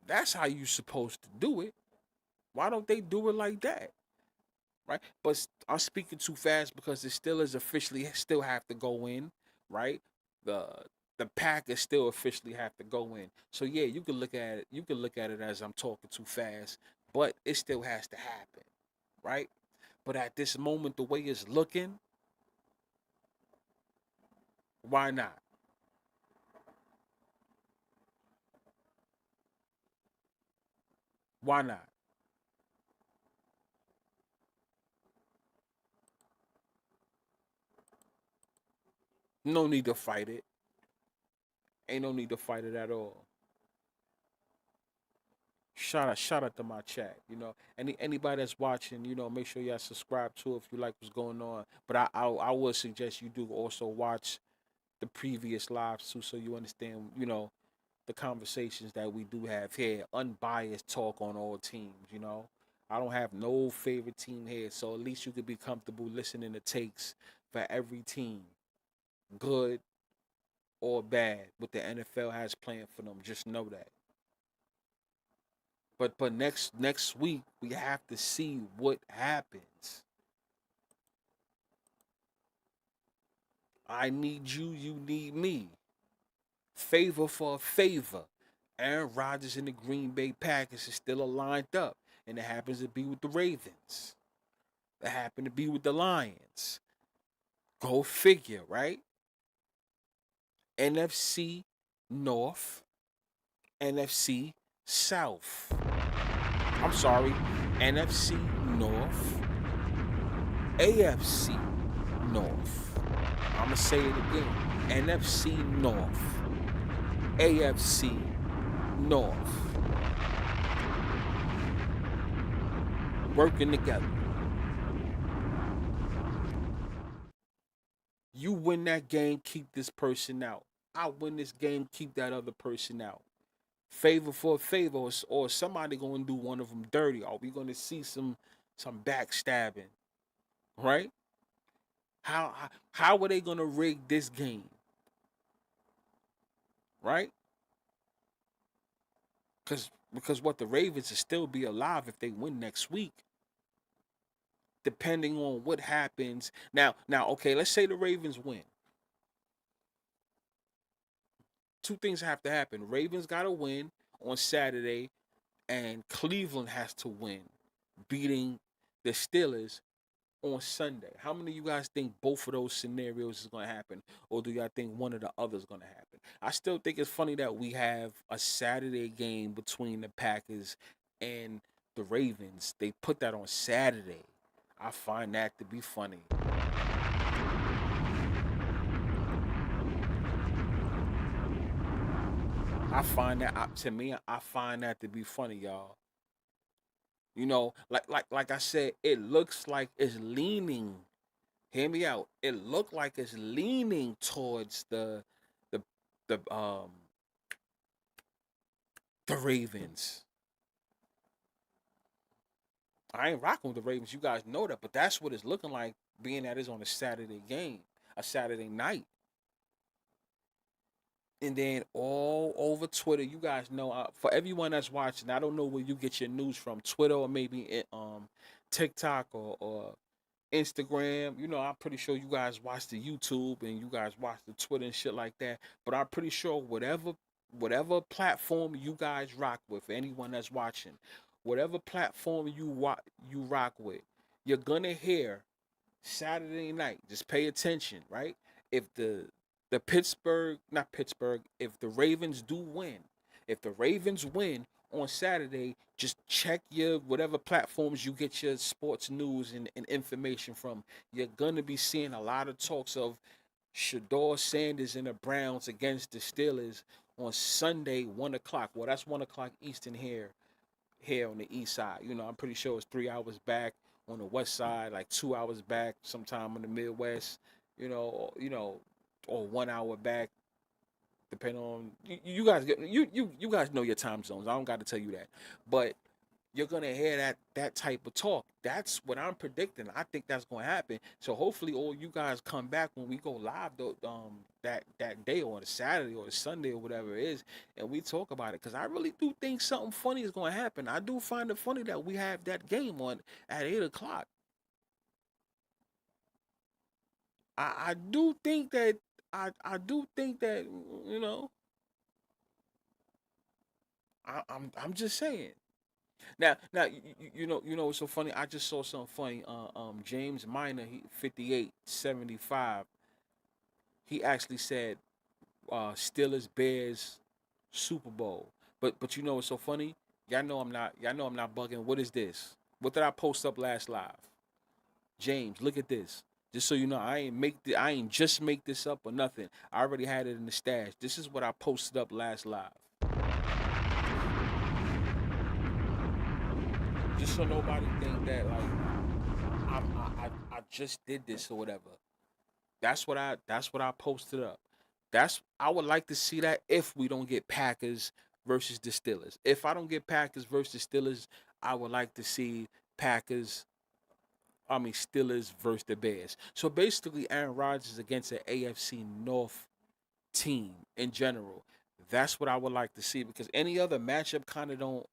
That's how you supposed to do it. Why don't they do it like that? Right? But I'm speaking too fast because the Steelers officially still have to go in, right? The the Packers still officially have to go in. So yeah, you can look at it. You can look at it as I'm talking too fast, but it still has to happen, right? But at this moment, the way it's looking, why not? Why not? No need to fight it. Ain't no need to fight it at all. Shout out to my chat. Anybody that's watching, make sure y'all subscribe to it if you like what's going on. But I would suggest you do also watch the previous lives too, so you understand, the conversations that we do have here, unbiased talk on all teams. I don't have no favorite team here, so at least you could be comfortable listening to takes for every team, good or bad, what the NFL has planned for them. Just know that. But next week we have to see what happens. I need you, you need me. Favor for a favor. Aaron Rodgers and the Green Bay Packers is still lined up, and it happens to be with the Ravens. It happened to be with the Lions. Go figure, right? NFC North, NFC South. I'm sorry, NFC North, AFC North. I'm going to say it again. NFC North, AFC North. Working together. You win that game, keep this person out. I win this game, keep that other person out. Favor for a favor, or somebody going to do one of them dirty. Are we going to see some backstabbing, right? How are they going to rig this game, right? Because what, the Ravens will still be alive if they win next week, depending on what happens. Now, okay, let's say the Ravens win. Two things have to happen. Ravens got to win on Saturday, and Cleveland has to win, beating the Steelers on Sunday. How many of you guys think both of those scenarios is going to happen? Or do y'all think one of the others is going to happen? I still think it's funny that we have a Saturday game between the Packers and the Ravens. They put that on Saturday. I find that to be funny. I find that to be funny, y'all. You know, like I said, it looks like it's leaning. Hear me out. It looked like it's leaning towards the the um the Ravens. I ain't rocking with the Ravens. You guys know that, but that's what it's looking like, being that it's on a Saturday game, a Saturday night. And then all over Twitter, you guys know, for everyone that's watching, I don't know where you get your news from, Twitter or maybe TikTok or Instagram. You know, I'm pretty sure you guys watch the YouTube and you guys watch the Twitter and shit like that. But I'm pretty sure whatever platform you guys rock with, anyone that's watching, whatever platform you rock with, you're gonna hear Saturday night. Just pay attention, right? If the Pittsburgh, not Pittsburgh, if the Ravens do win, if the Ravens win on Saturday, just check your whatever platforms you get your sports news and information from. You're gonna be seeing a lot of talks of Shador Sanders and the Browns against the Steelers on Sunday, 1 o'clock. Well, that's 1 o'clock Eastern here on the east side. You know, I'm pretty sure it's 3 hours back on the west side, like 2 hours back sometime in the Midwest, or 1 hour back, depending on you guys get you guys know your time zones. I don't got to tell you that. But you're gonna hear that type of talk. That's what I'm predicting. I think that's gonna happen. So hopefully all you guys come back when we go live that day, or the Saturday or the Sunday or whatever it is, and we talk about it. Cause I really do think something funny is gonna happen. I do find it funny that we have that game on at 8 o'clock. I do think that I do think that you know I'm just saying. Now you know what's so funny? I just saw something funny. James Miner, 58-75. He actually said Steelers Bears Super Bowl. But you know what's so funny? Y'all know I'm not bugging. What is this? What did I post up last live? James, look at this. Just so you know, I ain't just make this up or nothing. I already had it in the stash. This is what I posted up last live. Just so nobody think that like I just did this or whatever. That's what I posted up. I would like to see that if we don't get Packers versus the Steelers. If I don't get Packers versus Steelers, I would like to see Packers Steelers versus the Bears. So basically Aaron Rodgers against an AFC North team in general. That's what I would like to see, because any other matchup kind of don't.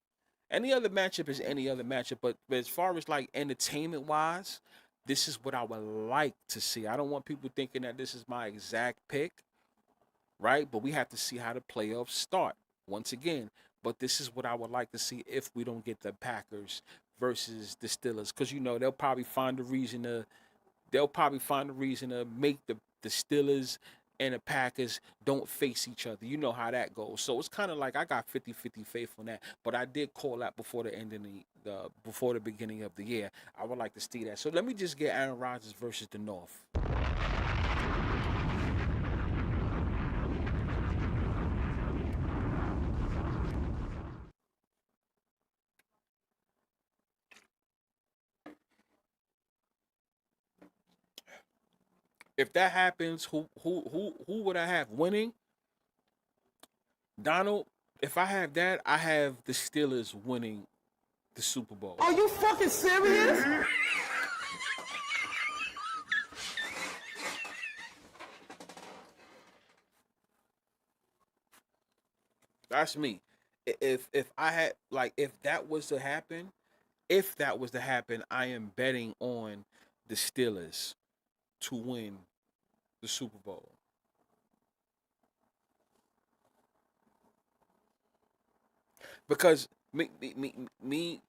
Any other matchup is any other matchup, but as far as like entertainment wise, this is what I would like to see. I don't want people thinking that this is my exact pick, right? But we have to see how the playoffs start once again. But this is what I would like to see if we don't get the Packers versus the Steelers, because they'll probably find a reason to make the Steelers and the Packers don't face each other. You know how that goes. So it's kind of like I got 50-50 faith on that. But I did call that before the end of before the beginning of the year. I would like to see that. So let me just get Aaron Rodgers versus the North. If that happens, who would I have winning? Donald. If I have that, I have the Steelers winning the Super Bowl. Are you fucking serious? That's me. If I had like if that was to happen, I am betting on the Steelers to win the Super Bowl. Because me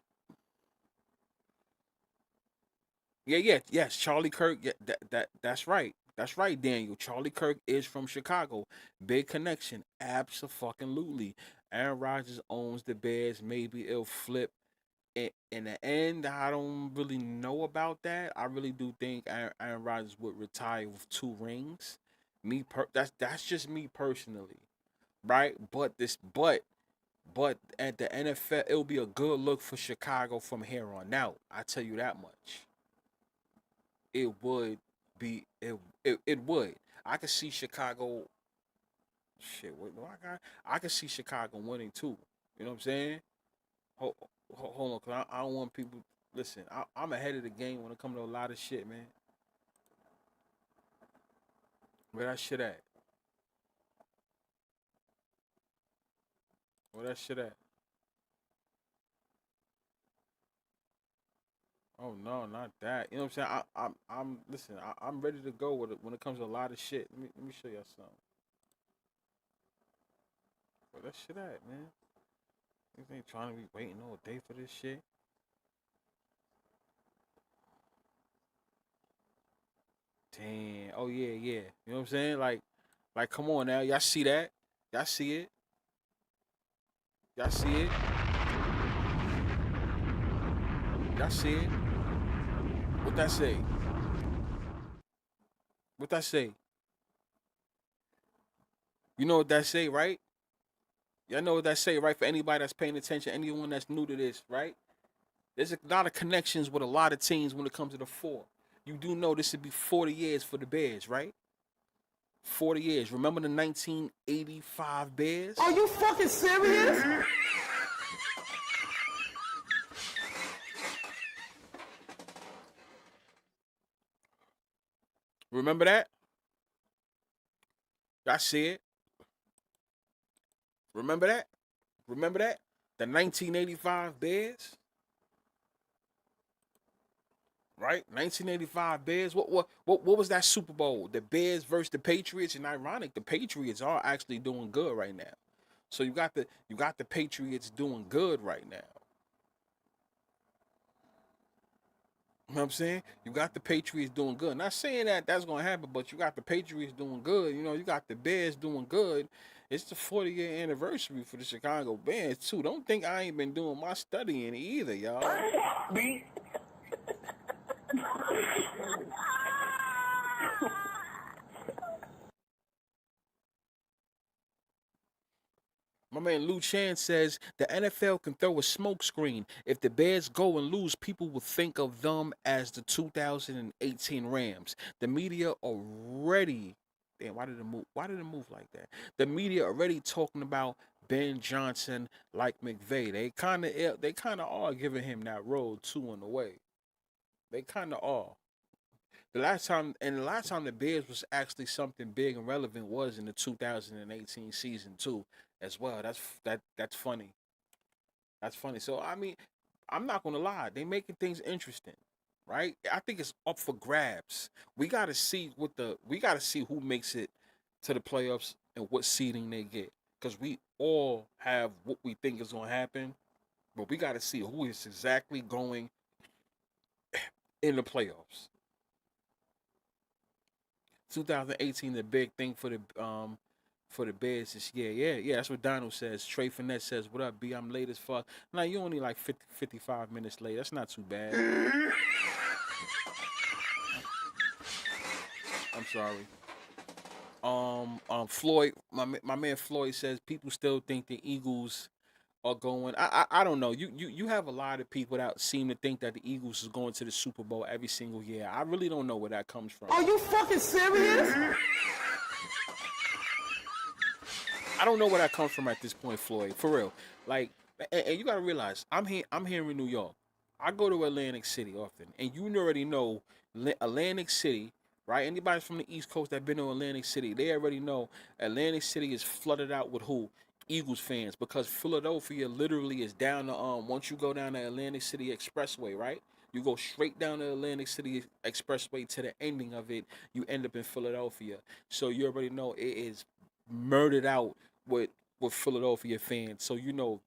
Yes. Charlie Kirk. Yeah, that's right. That's right, Daniel. Charlie Kirk is from Chicago. Big connection. Absolutely. Aaron Rodgers owns the Bears. Maybe it'll flip. In the end, I don't really know about that. I really do think Aaron Rodgers would retire with 2 rings. That's just me personally, right? But at the NFL, it'll be a good look for Chicago from here on out. I tell you that much. It would it would. I could see Chicago. Shit, what do I got? I could see Chicago winning too. You know what I'm saying? Hold, hold on, cause I don't want people. Listen, I'm ahead of the game when it comes to a lot of shit, man. Where that shit at? Where that shit at? Oh no, not that. You know what I'm saying? I'm listen. I'm ready to go with it when it comes to a lot of shit. Let me show y'all something. Where that shit at, man? You ain't trying to be waiting all day for this shit? Damn. Oh yeah, yeah. You know what I'm saying? Like, come on now. Y'all see that? Y'all see it? Y'all see it? Y'all see it? What that say? What that say? You know what that say, right? Y'all know what that say, right? For anybody that's paying attention, anyone that's new to this, right? There's a lot of connections with a lot of teams when it comes to the four. You do know this would be 40 years for the Bears, right? 40 years. Remember the 1985 Bears? Are you fucking serious? Remember that? Y'all see it? Remember that? Remember that? The 1985 Bears? Right? 1985 Bears. What was that Super Bowl? The Bears versus the Patriots. And ironic, the Patriots are actually doing good right now. So you got the Patriots doing good right now. You know what I'm saying? You got the Patriots doing good. Not saying that that's gonna happen, but you got the Patriots doing good. You know, you got the Bears doing good. It's the 40-year anniversary for the Chicago Bears too. Don't think I ain't been doing my studying either, y'all. My man Lou Chan says the NFL can throw a smokescreen. If the Bears go and lose, people will think of them as the 2018 Rams. The media already, damn, why did it move? Why did it move like that? The media already talking about Ben Johnson like McVay. They kind of are giving him that role too in a way. They kind of are. The last time the Bears was actually something big and relevant was in the 2018 season too, as well. That's funny. That's funny. So I mean, I'm not gonna lie, they making things interesting, right? I think it's up for grabs. We gotta see who makes it to the playoffs and what seeding they get, because we all have what we think is gonna happen, but we gotta see who is exactly going in the playoffs. 2018, the big thing for the Bears this year. Yeah. That's what Donald says. Trey Finette says, "What up, B? I'm late as fuck." Now you only like 50, 55 minutes late. That's not too bad. I'm sorry. Floyd, my man Floyd says people still think the Eagles are going. I don't know. You have a lot of people that seem to think that the Eagles is going to the Super Bowl every single year. I really don't know where that comes from. Are you fucking serious? I don't know where that comes from at this point, Floyd. For real. Like, and you gotta realize, I'm here in New York. I go to Atlantic City often, and you already know Atlantic City, right? Anybody from the East Coast that been to Atlantic City, they already know Atlantic City is flooded out with who? Eagles fans, because Philadelphia literally is down the once you go down the Atlantic City Expressway, right? You go straight down the Atlantic City Expressway to the ending of it, you end up in Philadelphia. So you already know it is murdered out with Philadelphia fans. So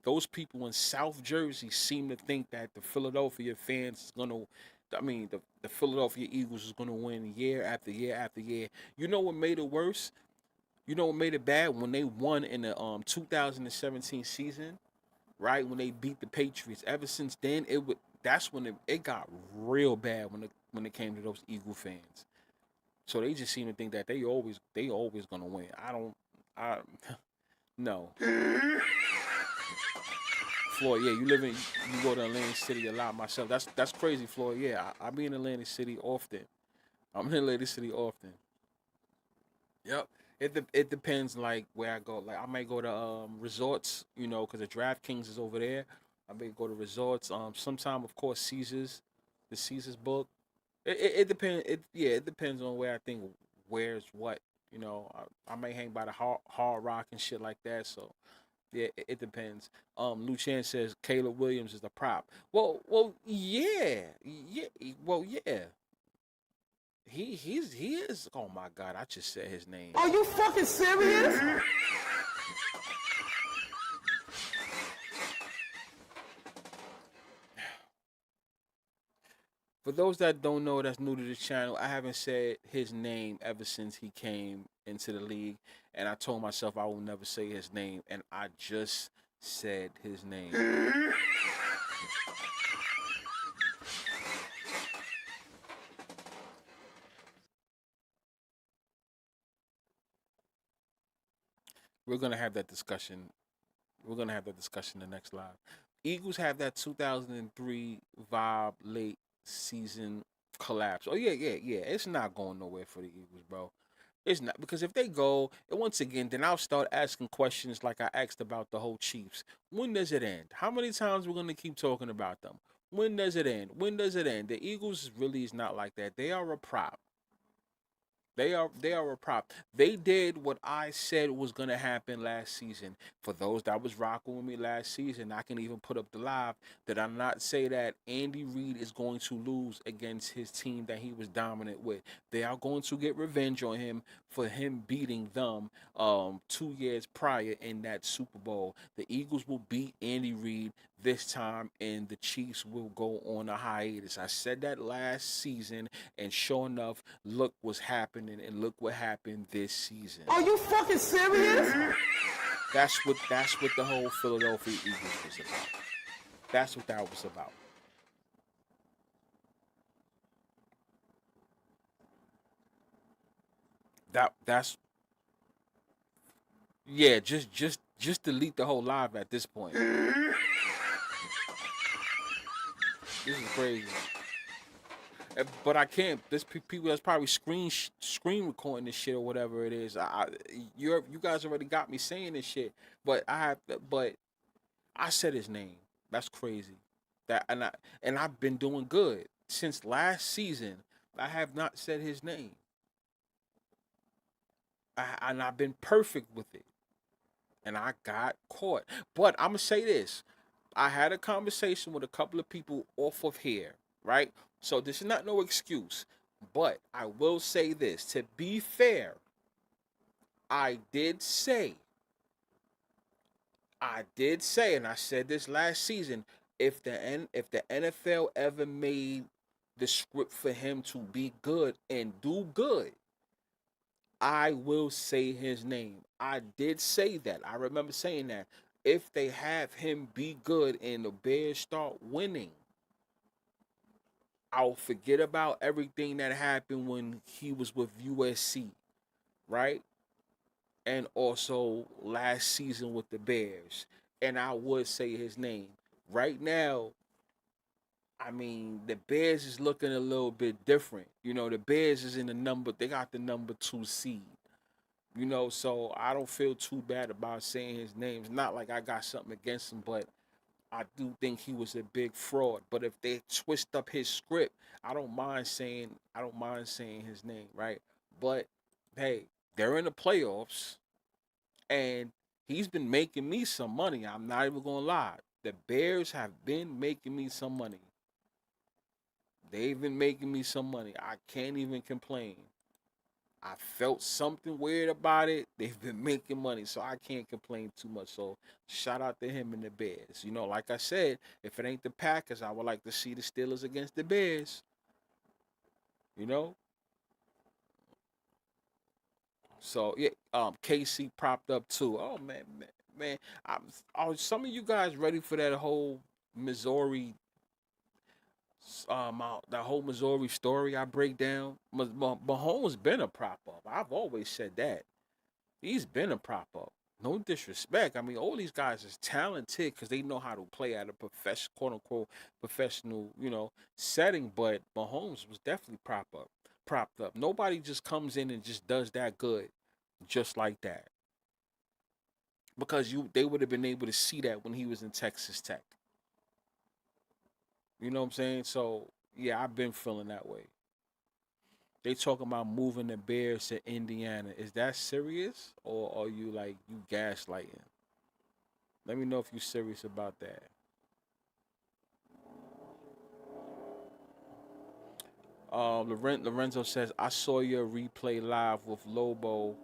those people in South Jersey seem to think that the Philadelphia fans is gonna I mean, the Philadelphia Eagles is going to win year after year after year. You know what made it worse? You know what made it bad? When they won in the 2017 season, right? When they beat the Patriots. Ever since then, that's when it got real bad when it came to those Eagle fans. So they just seem to think that they always gonna win. I no. Floyd, yeah, you go to Atlantic City a lot myself. That's crazy, Floyd. Yeah, I be in Atlantic City often. I'm in Atlantic City often. Yep. It depends like where I go. Like I might go to resorts, because the DraftKings is over there. I may go to resorts. Sometime of course Caesars, the Caesars book. It depends. It depends on where I think where's what. I may hang by the hard rock and shit like that. So yeah, it depends. Luchan says Caleb Williams is the prop. Well, yeah, yeah, well, yeah. He is. Oh my God, I just said his name. Are you fucking serious? For those that don't know, that's new to the channel, I haven't said his name ever since he came into the league, and I told myself I will never say his name, and I just said his name. We're gonna have that discussion. We're gonna have that discussion in the next live. Eagles have that 2003 vibe late season collapse. Oh yeah. It's not going nowhere for the Eagles, bro. It's not, because if they go, and once again, then I'll start asking questions like I asked about the whole Chiefs. When does it end? How many times we're gonna keep talking about them? When does it end? When does it end? The Eagles really is not like that. They are a prop. They are a prop. They did what I said was gonna happen last season. For those that was rocking with me last season, I can even put up the live that I not say that Andy Reid is going to lose against his team that he was dominant with. They are going to get revenge on him for him beating them 2 years prior in that Super Bowl. The Eagles will beat Andy Reid this time, and the Chiefs will go on a hiatus. I said that last season, and sure enough, look what's happening, and look what happened this season. Are you fucking serious? That's what the whole Philadelphia Eagles was about. That's what that was about. That's yeah. Just delete the whole live at this point. This is crazy. But I can't. There's people that's probably screen recording this shit or whatever it is. You guys already got me saying this shit, but I said his name. That's crazy. I've been doing good since last season. I have not said his name, and I've been perfect with it, and I got caught. But I'm gonna say this: I had a conversation with a couple of people off of here, right? So this is not no excuse, but I will say this: to be fair, I did say, and I said this last season, if the NFL ever made the script for him to be good and do good, I will say his name. I did say that. I remember saying that. If they have him be good and the Bears start winning, I'll forget about everything that happened when he was with USC, right? And also last season with the Bears. And I would say his name. Right now, I mean, the Bears is looking a little bit different. The Bears is they got the number 2 seed. So I don't feel too bad about saying his name. It's not like I got something against him, but I do think he was a big fraud. But if they twist up his script, I don't mind saying his name, right? But hey, they're in the playoffs, and he's been making me some money. I'm not even gonna lie. The Bears have been making me some money. They've been making me some money. I can't even complain. I felt something weird about it. They've been making money, so I can't complain too much. So shout out to him and the Bears. Like I said, if it ain't the Packers, I would like to see the Steelers against the Bears. You know. So yeah, KC propped up too. Oh man. Are some of you guys ready for that whole Missouri, that whole Missouri story I break down? Mahomes been a prop up. I've always said that. He's been a prop up. No disrespect. I mean, all these guys is talented because they know how to play at a quote unquote professional, setting. But Mahomes was definitely propped up. Nobody just comes in and just does that good, just like that. Because they would have been able to see that when he was in Texas Tech. You know what I'm saying? So yeah, I've been feeling that way. They talking about moving the Bears to Indiana. Is that serious, or are you like you gaslighting? Let me know if you're serious about that. Lorenzo says, I saw your replay live with Lobo.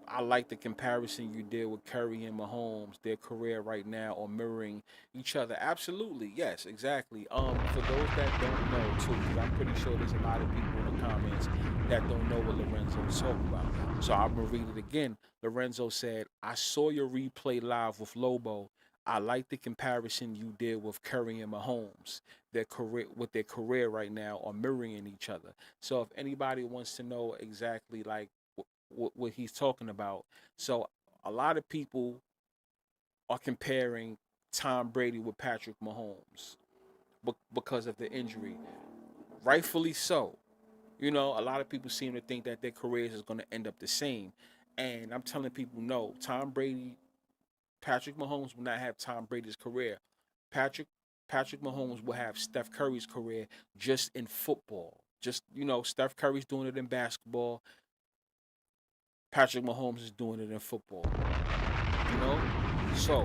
I like the comparison you did with Curry and Mahomes. Their career right now are mirroring each other. Absolutely, yes, exactly. For those that don't know too, because I'm pretty sure there's a lot of people in the comments that don't know what Lorenzo is talking about. So I'm gonna read it again. Lorenzo said, I saw your replay live with Lobo. I like the comparison you did with Curry and Mahomes. Their career right now are mirroring each other. So if anybody wants to know exactly like what he's talking about. So a lot of people are comparing Tom Brady with Patrick Mahomes because of the injury. Rightfully so. A lot of people seem to think that their careers is going to end up the same. And I'm telling people, no, Patrick Mahomes will not have Tom Brady's career. Patrick Patrick Mahomes will have Steph Curry's career just in football. Just, Steph Curry's doing it in basketball. Patrick Mahomes is doing it in football. You know? So,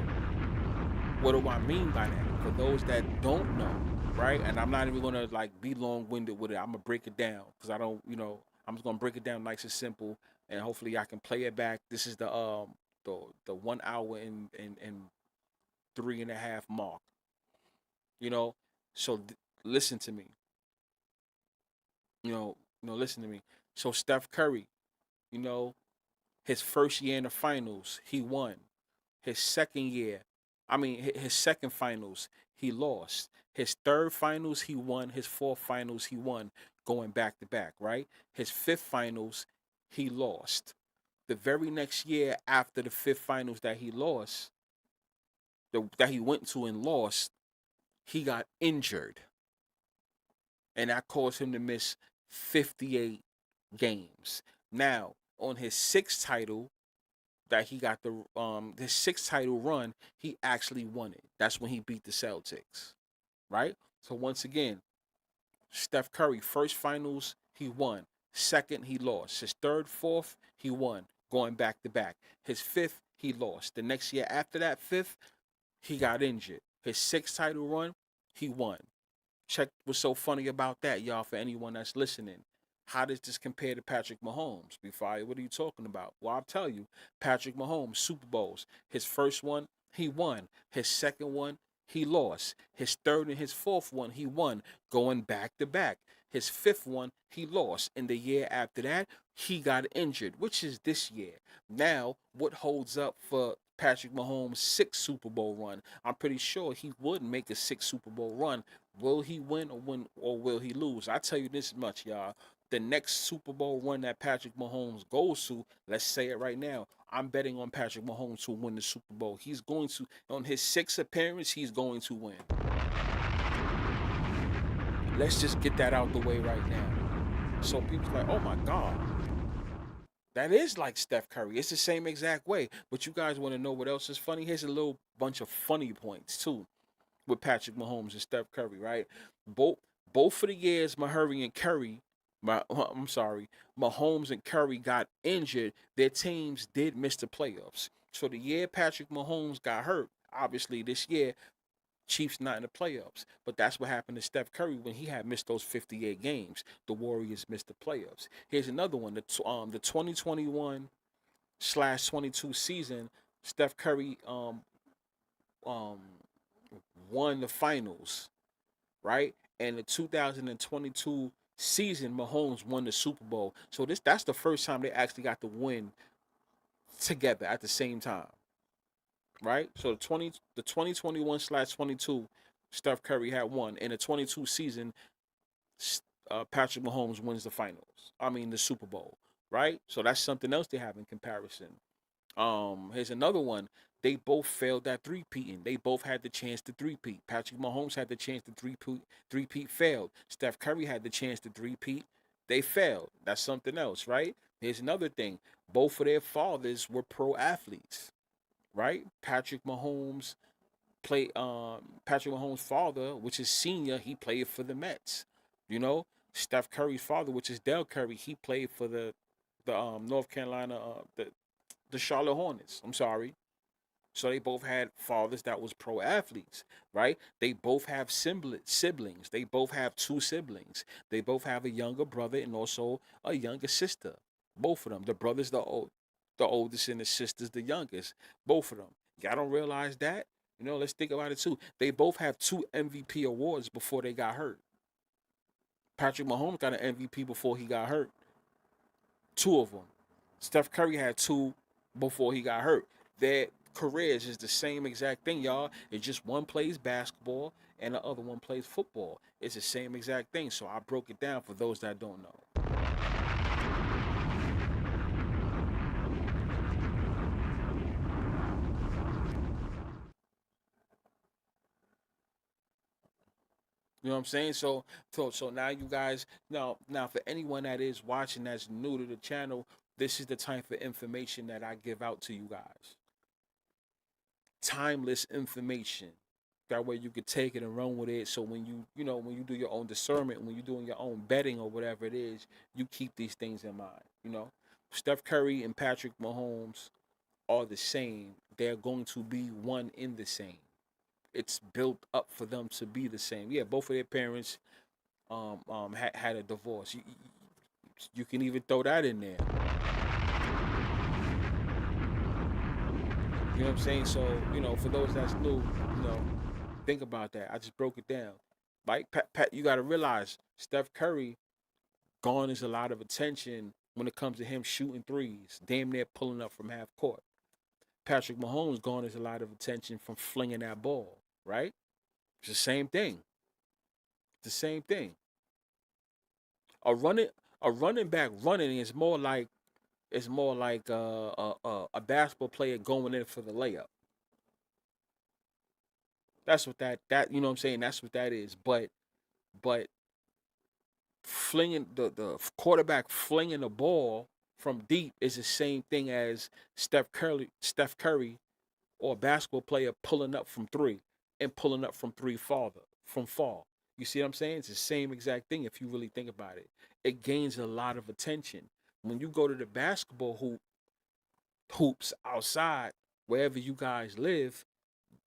what do I mean by that? For those that don't know, right? And I'm not even gonna like be long-winded with it. I'm gonna break it down because I don't, I'm just gonna break it down nice and simple, and hopefully I can play it back. This is the 1 hour and 3.5 mark. You know, so listen to me. Listen to me. So Steph Curry, you know, his first year in the finals, he won. His second year, his second finals, he lost. His third finals, he won. His fourth finals, he won, going back to back, right? His fifth finals, he lost. The very next year after the fifth finals that he lost, that he went to and lost, he got injured. And that caused him to miss 58 games. Now, on his sixth title, that he got his sixth title run, he actually won it. That's when he beat the Celtics, right? So once again, Steph Curry, first finals, he won. Second, he lost. His third, fourth, he won, going back to back. His fifth, he lost. The next year after that fifth, he got injured. His sixth title run, he won. Check what's so funny about that, y'all, for anyone that's listening. How does this compare to Patrick Mahomes? What are you talking about? Well, I'll tell you. Patrick Mahomes, Super Bowls. His first one, he won. His second one, he lost. His third and his fourth one, he won, going back to back. His fifth one, he lost. And the year after that, he got injured, which is this year. Now, what holds up for Patrick Mahomes' sixth Super Bowl run? I'm pretty sure he would make a sixth Super Bowl run. Will he win or will he lose? I tell you this much, y'all. The next Super Bowl run that Patrick Mahomes goes to, let's say it right now, I'm betting on Patrick Mahomes to win the Super Bowl. He's going to, on his sixth appearance, he's going to win. Let's just get that out the way right now. So people's like, oh my God, that is like Steph Curry. It's the same exact way. But you guys want to know what else is funny? Here's a little bunch of funny points too with Patrick Mahomes and Steph Curry, right? Both both of the years Mahomes and Curry got injured, their teams did miss the playoffs. So the year Patrick Mahomes got hurt, obviously this year Chiefs not in the playoffs. But that's what happened to Steph Curry when he had missed those 58 games. The Warriors missed the playoffs. Here's another one. The 2021/22 season, Steph Curry um won the finals, right? And the 2022 season, Mahomes won the Super Bowl. So that's the first time they actually got to win together at the same time, right? So the 2021/22, Steph Curry had won. In the 22 season, Patrick Mahomes wins the finals. I mean the Super Bowl, right? So that's something else they have in comparison. Here's another one. They both failed at three-peating. They both had the chance to three-peat. Patrick Mahomes had the chance to three-peat, failed. Steph Curry had the chance to three-peat. They failed. That's something else, right? Here's another thing. Both of their fathers were pro athletes, right? Patrick Mahomes' father, which is senior, he played for the Mets. You know, Steph Curry's father, which is Del Curry, he played for the North Carolina the Charlotte Hornets. I'm sorry. So they both had fathers that was pro athletes, right? They both have siblings. They both have two siblings. They both have a younger brother and also a younger sister. Both of them. The brother's the oldest, and the sister's the youngest. Both of them. Y'all don't realize that? Let's think about it too. They both have two MVP awards before they got hurt. Patrick Mahomes got an MVP before he got hurt. Two of them. Steph Curry had two before he got hurt. Their careers is the same exact thing, y'all. It's just one plays basketball and the other one plays football. It's the same exact thing. So I broke it down for those that don't know. You know what I'm saying? So now you guys now for anyone that is watching that's new to the channel, this is the type of information that I give out to you guys. Timeless information. That way you could take it and run with it. So when you do your own discernment, when you're doing your own betting or whatever it is, you keep these things in mind. Steph Curry and Patrick Mahomes are the same. They're going to be one in the same. It's built up for them to be the same. Yeah, both of their parents had a divorce. You can even throw that in there. You know what I'm saying? So, for those that's new, think about that. I just broke it down. Like, Pat, you got to realize Steph Curry garners a lot of attention when it comes to him shooting threes, damn near pulling up from half court. Patrick Mahomes garners a lot of attention from flinging that ball, right? It's the same thing. It's the same thing. A running a running back running is more like a basketball player going in for the layup. That's what that you know what I'm saying. That's what that is. But flinging the quarterback flinging the ball from deep is the same thing as Steph Curry or a basketball player pulling up from three and pulling up from three farther from fall. You see what I'm saying? It's the same exact thing if you really think about it. It gains a lot of attention. When you go to the basketball hoops outside, wherever you guys live,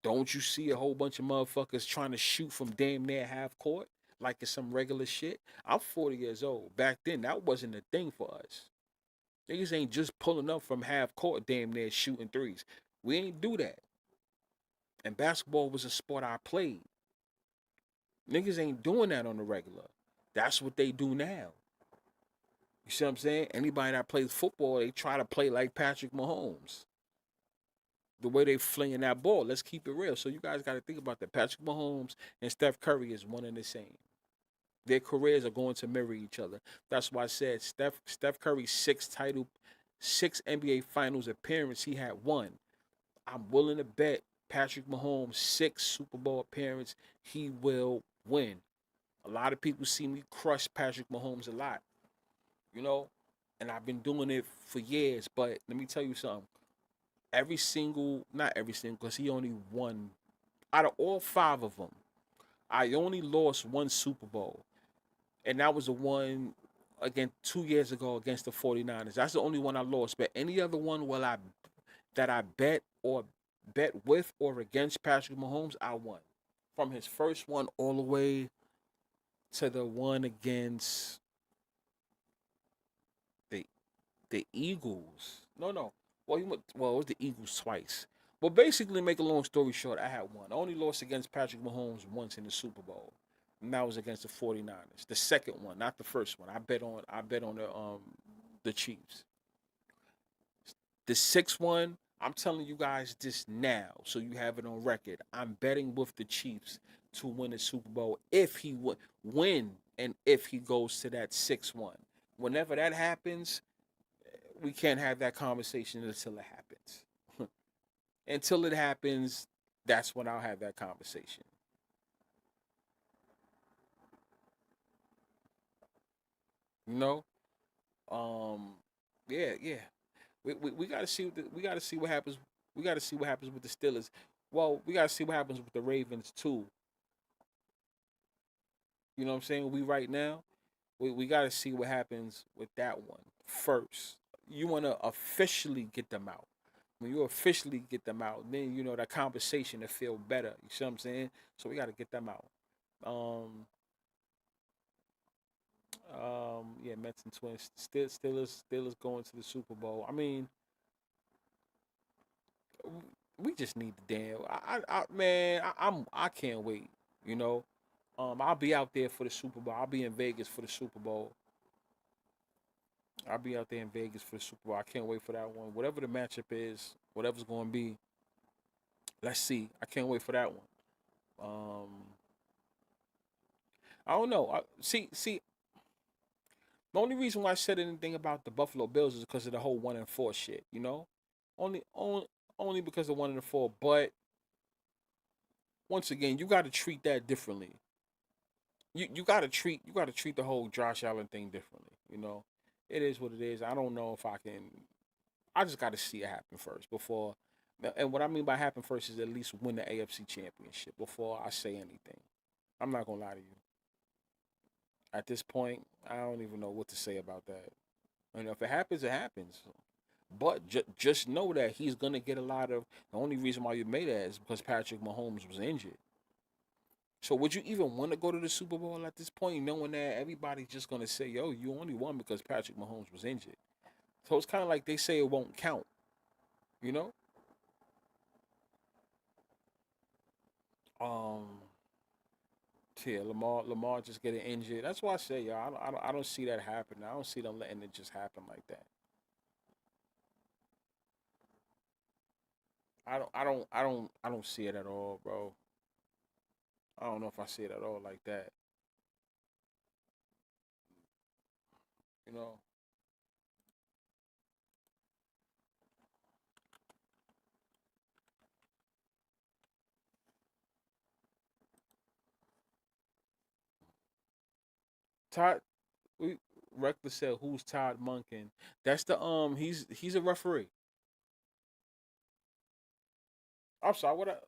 don't you see a whole bunch of motherfuckers trying to shoot from damn near half court like it's some regular shit? I'm 40 years old. Back then, that wasn't a thing for us. Niggas ain't just pulling up from half court damn near shooting threes. We ain't do that. And basketball was a sport I played. Niggas ain't doing that on the regular. That's what they do now. You see what I'm saying? Anybody that plays football, they try to play like Patrick Mahomes. The way they flinging that ball. Let's keep it real. So you guys got to think about that. Patrick Mahomes and Steph Curry is one and the same. Their careers are going to mirror each other. That's why I said Steph Curry's six NBA Finals appearance, he had one. I'm willing to bet Patrick Mahomes' 6 Super Bowl appearance, he will win. A lot of people see me crush Patrick Mahomes a lot, and I've been doing it for years. But let me tell you something. Not every single, because he only won. Out of all 5 of them, I only lost one Super Bowl. And that was the one, again, 2 years ago against the 49ers. That's the only one I lost. But any other one that I bet with or against Patrick Mahomes, I won. From his first one all the way to the one against the the Eagles. No. Well, it was the Eagles twice. But basically, make a long story short, I had one. I only lost against Patrick Mahomes once in the Super Bowl. and that was against the 49ers. The second one, not the first one. I bet on the Chiefs. The sixth one, I'm telling you guys this now, so you have it on record. I'm betting with the Chiefs to win the Super Bowl if he would win and if he goes to that 6-1. Whenever that happens, we can't have that conversation until it happens. Until it happens, that's when I'll have that conversation. You know? Um, yeah, yeah. We got to see we got to see what happens. We got to see what happens with the Steelers. Well, we got to see what happens with the Ravens too. You know what I'm saying? We right now, we got to see what happens with that one first. You want to officially get them out. When you officially get them out, then you know that conversation to feel better. You see what I'm saying? So we got to get them out. Um, yeah, Mets and Twins. Steelers going to the Super Bowl. I mean, we just need the damn. Man, I can't wait. You know, I'll be out there for the Super Bowl. I'll be in Vegas for the Super Bowl. I'll be out there in Vegas for the Super Bowl. I can't wait for that one. Whatever the matchup is, whatever's going to be, let's see. I can't wait for that one. Um, I don't know. See. The only reason why I said anything about the Buffalo Bills is because of the whole 1-4 shit. You know, only because of 1-4. But once again, you got to treat that differently. You got to treat the whole Josh Allen thing differently. You know, it is what it is. I don't know if I can. I just got to see it happen first before. And what I mean by happen first is at least win the AFC Championship before I say anything. I'm not gonna lie to you. At this point, I don't even know what to say about that. And if it happens, it happens. But just know that he's gonna get a lot of. The only reason why you made that is because Patrick Mahomes was injured. So would you even want to go to the Super Bowl at this point, knowing that everybody's just gonna say, "Yo, you only won because Patrick Mahomes was injured"? So it's kind of like they say it won't count, you know? Um, yeah, Lamar just getting injured. That's why I say, yo, I don't see that happening. I don't see them letting it just happen like that. I don't see it at all, bro. I don't know if I see it at all like that. You know, Todd. We Reckless said, "Who's Todd Munkin?" That's the He's a referee. I'm sorry. What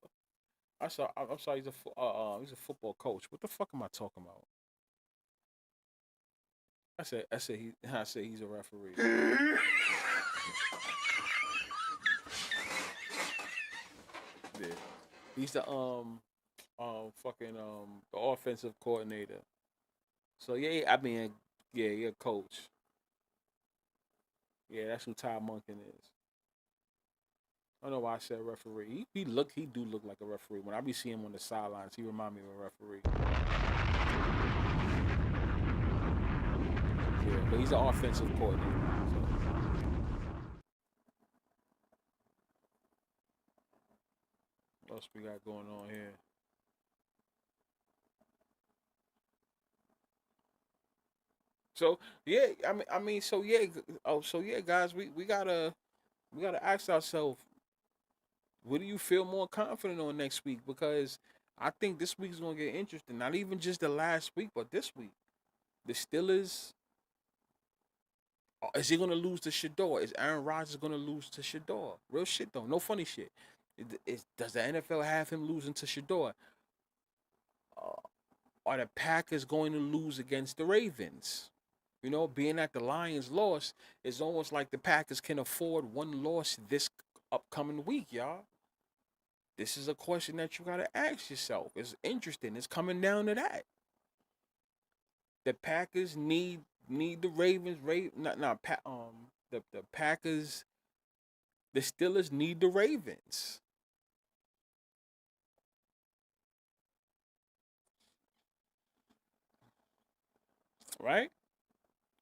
I saw. I'm sorry. He's a football coach. What the fuck am I talking about? I said he's a referee. Yeah. He's the fucking the offensive coordinator. So yeah, I mean, yeah, coach. Yeah, that's who Todd Munkin is. I don't know why I said referee. He do look like a referee. When I be seeing him on the sidelines, he remind me of a referee. Yeah, but he's an offensive coordinator. So what else we got going on here? So yeah, so yeah, so yeah, guys, we gotta ask ourselves, what do you feel more confident on next week? Because I think this week's gonna get interesting. Not even just the last week, but this week. The Steelers, is he gonna lose to Shador? Is Aaron Rodgers gonna lose to Shador? Real shit though, no funny shit. Does the NFL have him losing to Shador? Uh, are the Packers going to lose against the Ravens? You know, being that the Lions lost, it's almost like the Packers can afford one loss this upcoming week, y'all. This is a question that you gotta ask yourself. It's interesting. It's coming down to that. The Packers need the Ravens. The Packers. The Steelers need the Ravens. right?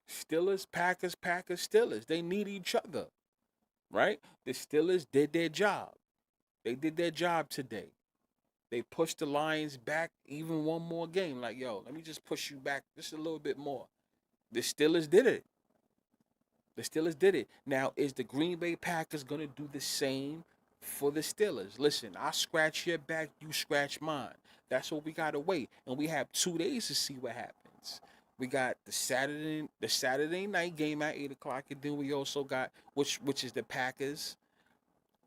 Steelers, Packers, Packers, Steelers. They need each other, right? The Steelers did their job. They did their job today. They pushed the Lions back even one more game. Like, yo, let me just push you back just a little bit more. The Steelers did it. The Steelers did it. Now, is the Green Bay Packers going to do the same for the Steelers? Listen, I scratch your back, you scratch mine. That's what we got to wait. And we have 2 days to see what happens. We got the Saturday night game at 8 o'clock, and then we also got which is the Packers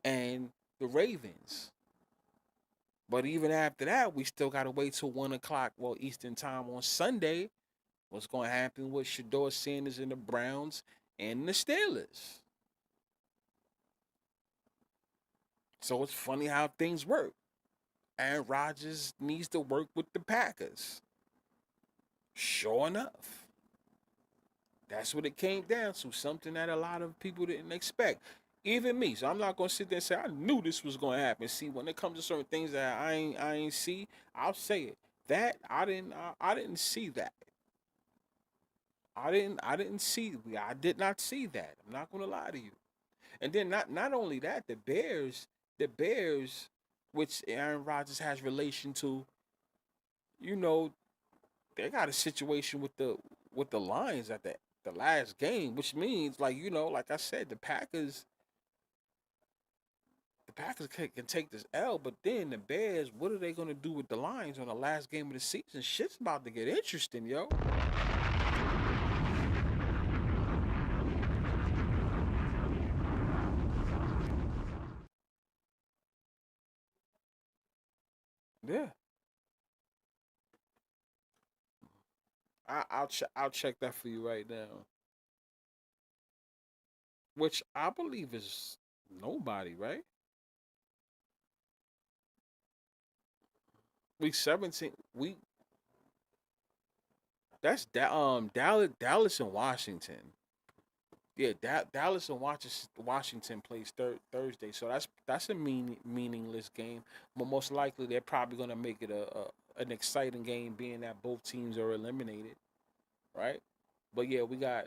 and the Ravens. But even after that, we still gotta wait till 1 o'clock, well, Eastern time on Sunday. What's gonna happen with Shador Sanders and the Browns and the Steelers? So it's funny how things work. And Rodgers needs to work with the Packers. Sure enough. That's what it came down to. Something that a lot of people didn't expect. Even me. So I'm not gonna sit there and say I knew this was gonna happen. See, when it comes to certain things that I ain't see, I'll say it. That I didn't see that. I didn't see I did not see that. I'm not gonna lie to you. And then not only that, the Bears, which Aaron Rodgers has relation to, you know, they got a situation with the Lions at the last game, which means, like, like I said, the Packers can take this L, but then the Bears, what are they gonna do with the Lions on the last game of the season? Shit's about to get interesting, yo. Yeah, I'll check that for you right now. Which I believe is nobody, right? Week 17. Dallas and Washington. Yeah, Dallas and Washington plays Thursday, so that's a meaningless game. But most likely they're probably gonna make it an exciting game, being that both teams are eliminated, right? But yeah, we got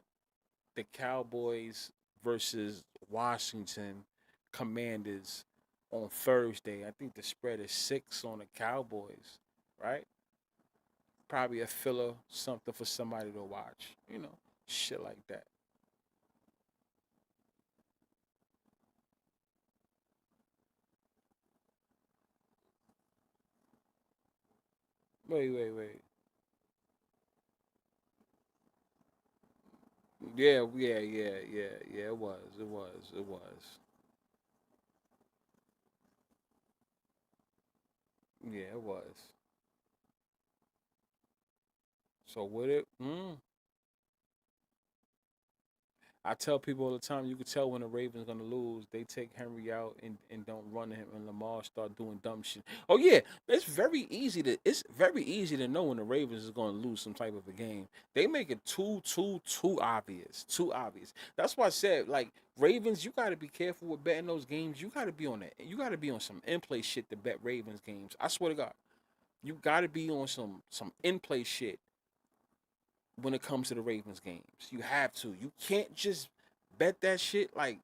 the Cowboys versus Washington Commanders on Thursday. I think the spread is 6 on the Cowboys, right? Probably a filler, something for somebody to watch, shit like that. Wait, wait, wait. Yeah, yeah, yeah, yeah, yeah. It was. Yeah, it was. So with it, I tell people all the time, you can tell when the Ravens gonna lose. They take Henry out and don't run him, and Lamar start doing dumb shit. Oh yeah, it's very easy to know when the Ravens is gonna lose some type of a game. They make it too obvious, too obvious. That's why I said, like, Ravens, you gotta be careful with betting those games. You gotta be on that. You gotta be on some in play shit to bet Ravens games. I swear to God, you gotta be on some in play shit when it comes to the Ravens games. You have to. You can't just bet that shit like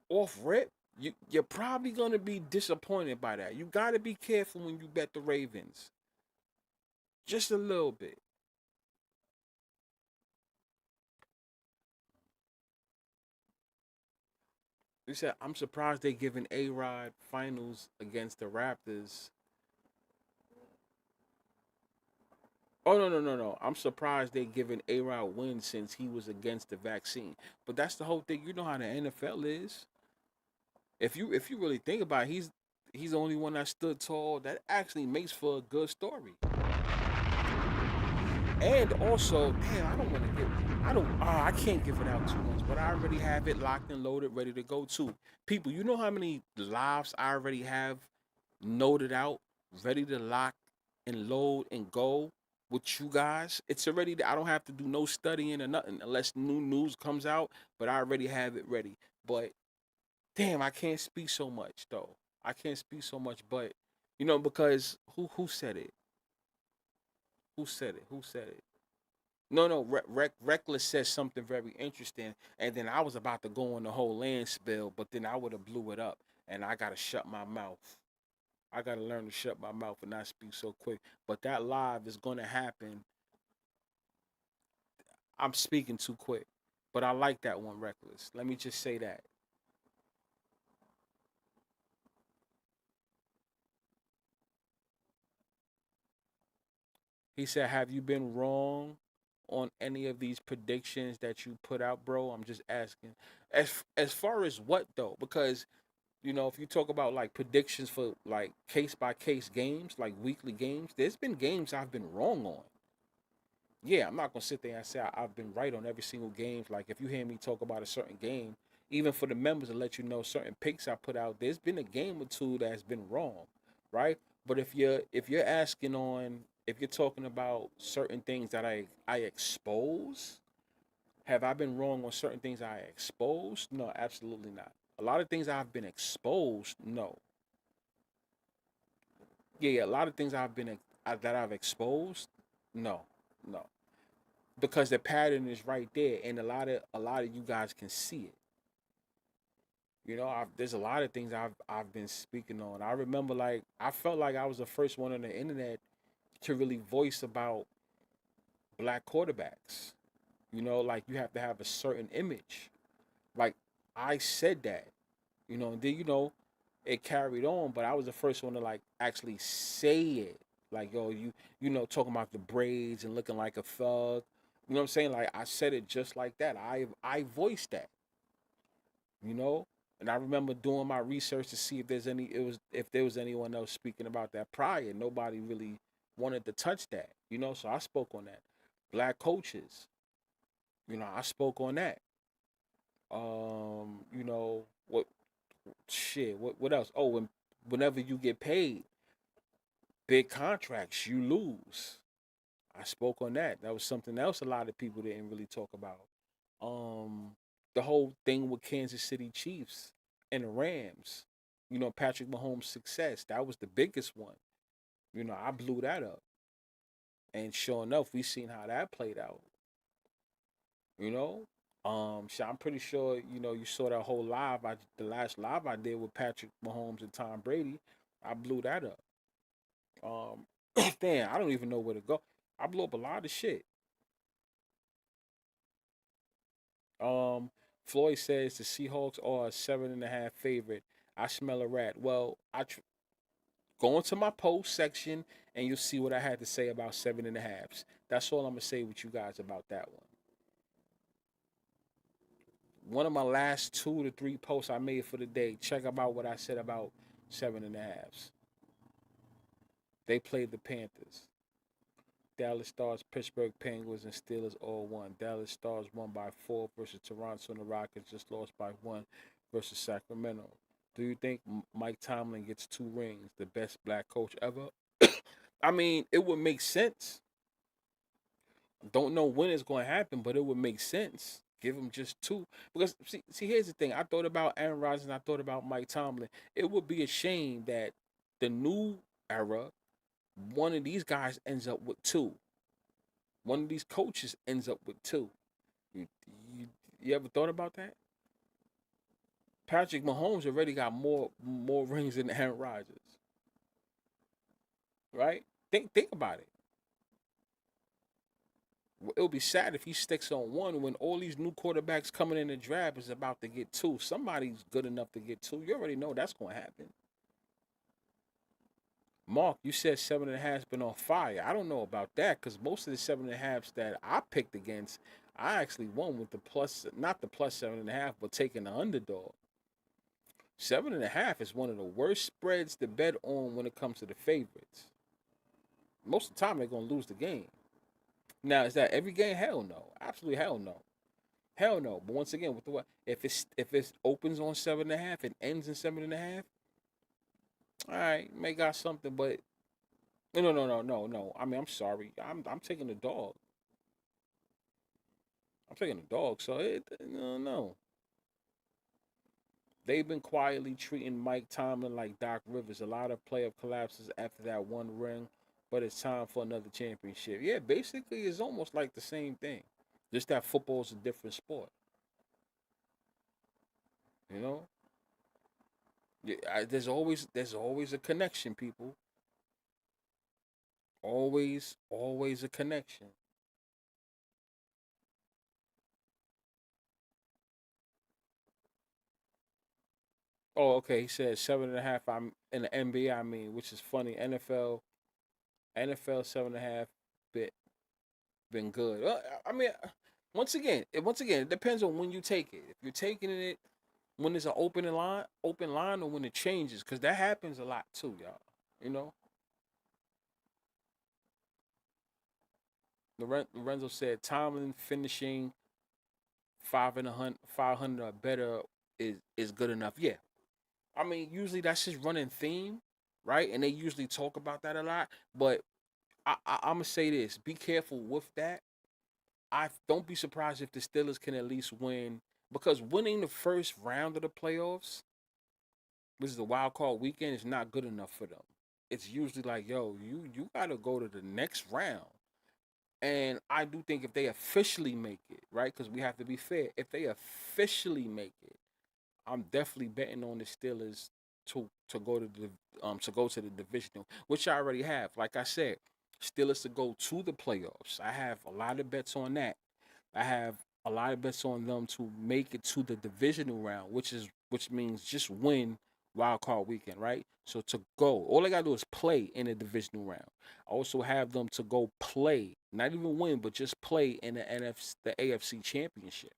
off rip. You're probably gonna be disappointed by that. You gotta be careful when you bet the Ravens. Just a little bit. They said I'm surprised they giving A Rod finals against the Raptors. Oh no, no, no, no. I'm surprised they giving A Rod wins since he was against the vaccine. But that's the whole thing. You know how the NFL is. If you really think about it, he's the only one that stood tall. That actually makes for a good story. And also, damn, I don't want to give, I don't, I can't give it out too much, but I already have it locked and loaded, ready to go too. People, you know how many lives I already have noted out, ready to lock and load and go with you guys? It's already, I don't have to do no studying or nothing unless new news comes out, but I already have it ready. But damn, I can't speak so much though. I can't speak so much, but because who said it? Who said it? Who said it? No. Reckless says something very interesting, and then I was about to go on the whole land spill, but then I would have blew it up, and I gotta shut my mouth. I gotta learn to shut my mouth and not speak so quick. But that live is gonna happen. I'm speaking too quick, but I like that one, Reckless. Let me just say that. He said, "Have you been wrong on any of these predictions that you put out, bro?" I'm just asking. As far as what though? Because if you talk about like predictions for like case by case games, like weekly games, there's been games I've been wrong on. Yeah, I'm not gonna sit there and say I've been right on every single game. Like if you hear me talk about a certain game, even for the members to let you know certain picks I put out, there's been a game or two that's been wrong, right? But if you're asking on if you're talking about certain things that I expose, have I been wrong on certain things I exposed? No, absolutely not. A lot of things I've been exposed, no. Yeah, a lot of things that I've exposed, no, no. Because the pattern is right there, and a lot of you guys can see it. There's a lot of things I've been speaking on. I remember like I felt like I was the first one on the internet to really voice about black quarterbacks. Like you have to have a certain image. Like I said that, and then it carried on, but I was the first one to like actually say it. Like yo, talking about the braids and looking like a thug. You know what I'm saying? Like I said it just like that. I voiced that. You know, and I remember doing my research to see if there was anyone else speaking about that prior. Nobody really wanted to touch that. So I spoke on that. Black coaches. I spoke on that. What shit? What else? Oh, whenever you get paid big contracts, you lose. I spoke on that. That was something else a lot of people didn't really talk about. Um, the whole thing with Kansas City Chiefs and the Rams. Patrick Mahomes' success. That was the biggest one. I blew that up. And sure enough, we seen how that played out. You know? So I'm pretty sure, you saw that whole the last live I did with Patrick Mahomes and Tom Brady. I blew that up. Um, damn, I don't even know where to go. I blew up a lot of shit. Um, Floyd says the Seahawks are a 7.5 favorite. I smell a rat. Well, go into my post section and you'll see what I had to say about 7.5s. That's all I'm gonna say with you guys about that one. One of my last 2 to 3 posts I made for the day. Check out what I said about 7.5s. They played the Panthers. Dallas Stars, Pittsburgh Penguins, and Steelers all won. Dallas Stars won by 4 versus Toronto, and the Rockets just lost by 1 versus Sacramento. Do you think Mike Tomlin gets 2 rings, the best black coach ever? I mean, it would make sense. Don't know when it's going to happen, but it would make sense. Give him just 2. Because, see, here's the thing. I thought about Aaron Rodgers and I thought about Mike Tomlin. It would be a shame that the new era, one of these guys ends up with 2. One of these coaches ends up with 2. You, you, you ever thought about that? Patrick Mahomes already got more rings than Aaron Rodgers, right? Think about it. It'll be sad if he sticks on 1 when all these new quarterbacks coming in the draft is about to get 2. Somebody's good enough to get 2. You already know that's going to happen. Mark, you said 7.5's been on fire. I don't know about that because most of the 7.5's that I picked against, I actually won with the plus, not the plus 7.5, but taking the underdog. 7.5 is one of the worst spreads to bet on when it comes to the favorites. Most of the time, they're gonna lose the game. Now, is that every game? Hell no, absolutely hell no, hell no. But once again, with the what, if it opens on 7.5 and ends in 7.5, all right, may got something, but no. I mean, I'm sorry, I'm taking the dog. I'm taking the dog. So no. They've been quietly treating Mike Tomlin like Doc Rivers. A lot of playoff collapses after that 1 ring, but it's time for another championship. Yeah, basically, it's almost like the same thing. Just that football is a different sport. You know, yeah, there's always a connection, people. Always a connection. Oh, okay. He said 7.5. I'm in the NBA. I mean, which is funny. NFL 7.5 bit been good. I mean, once again, it depends on when you take it. If you're taking it when it's an open line, or when it changes, because that happens a lot too, y'all. You know, Lorenzo said Tomlin finishing 500 or better is good enough. Yeah, I mean, usually that's his running theme, right? And they usually talk about that a lot. But I'm gonna say this: be careful with that. I don't be surprised if the Steelers can at least win, because winning the first round of the playoffs, which is the wild card weekend, is not good enough for them. It's usually like, yo, you gotta go to the next round. And I do think if they officially make it, right? Because we have to be fair. If they officially make it, I'm definitely betting on the Steelers to go to the divisional, which I already have. Like I said, Steelers to go to the playoffs. I have a lot of bets on that. I have a lot of bets on them to make it to the divisional round, which means just win wild card weekend, right? So to go, all they gotta do is play in the divisional round. I also have them to go play, not even win, but just play in the AFC Championship.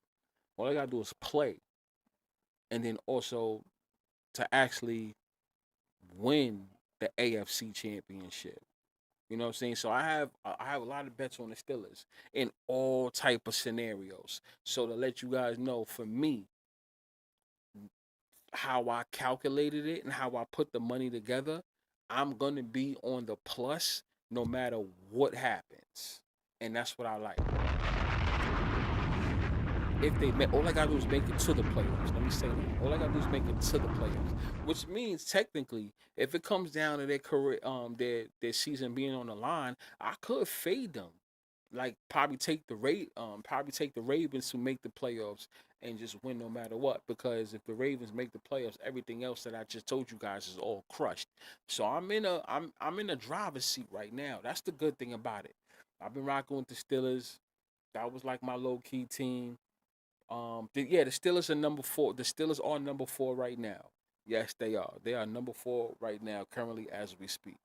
All they gotta do is play, and then also to actually win the AFC Championship. You know what I'm saying? So I have a lot of bets on the Steelers in all type of scenarios. So to let you guys know, for me, how I calculated it and how I put the money together, I'm gonna be on the plus no matter what happens, and that's what I like. If they make, all I gotta do is make it to the playoffs. Let me say that. All I gotta do is make it to the playoffs, which means technically, if it comes down to their career, their season being on the line, I could fade them. Like probably take the Ravens to make the playoffs and just win no matter what. Because if the Ravens make the playoffs, everything else that I just told you guys is all crushed. So I'm in a driver's seat right now. That's the good thing about it. I've been rocking with the Steelers. That was like my low key team. The Steelers are number 4. The Steelers are number 4 right now. Yes, they are. They are number 4 right now, currently as we speak.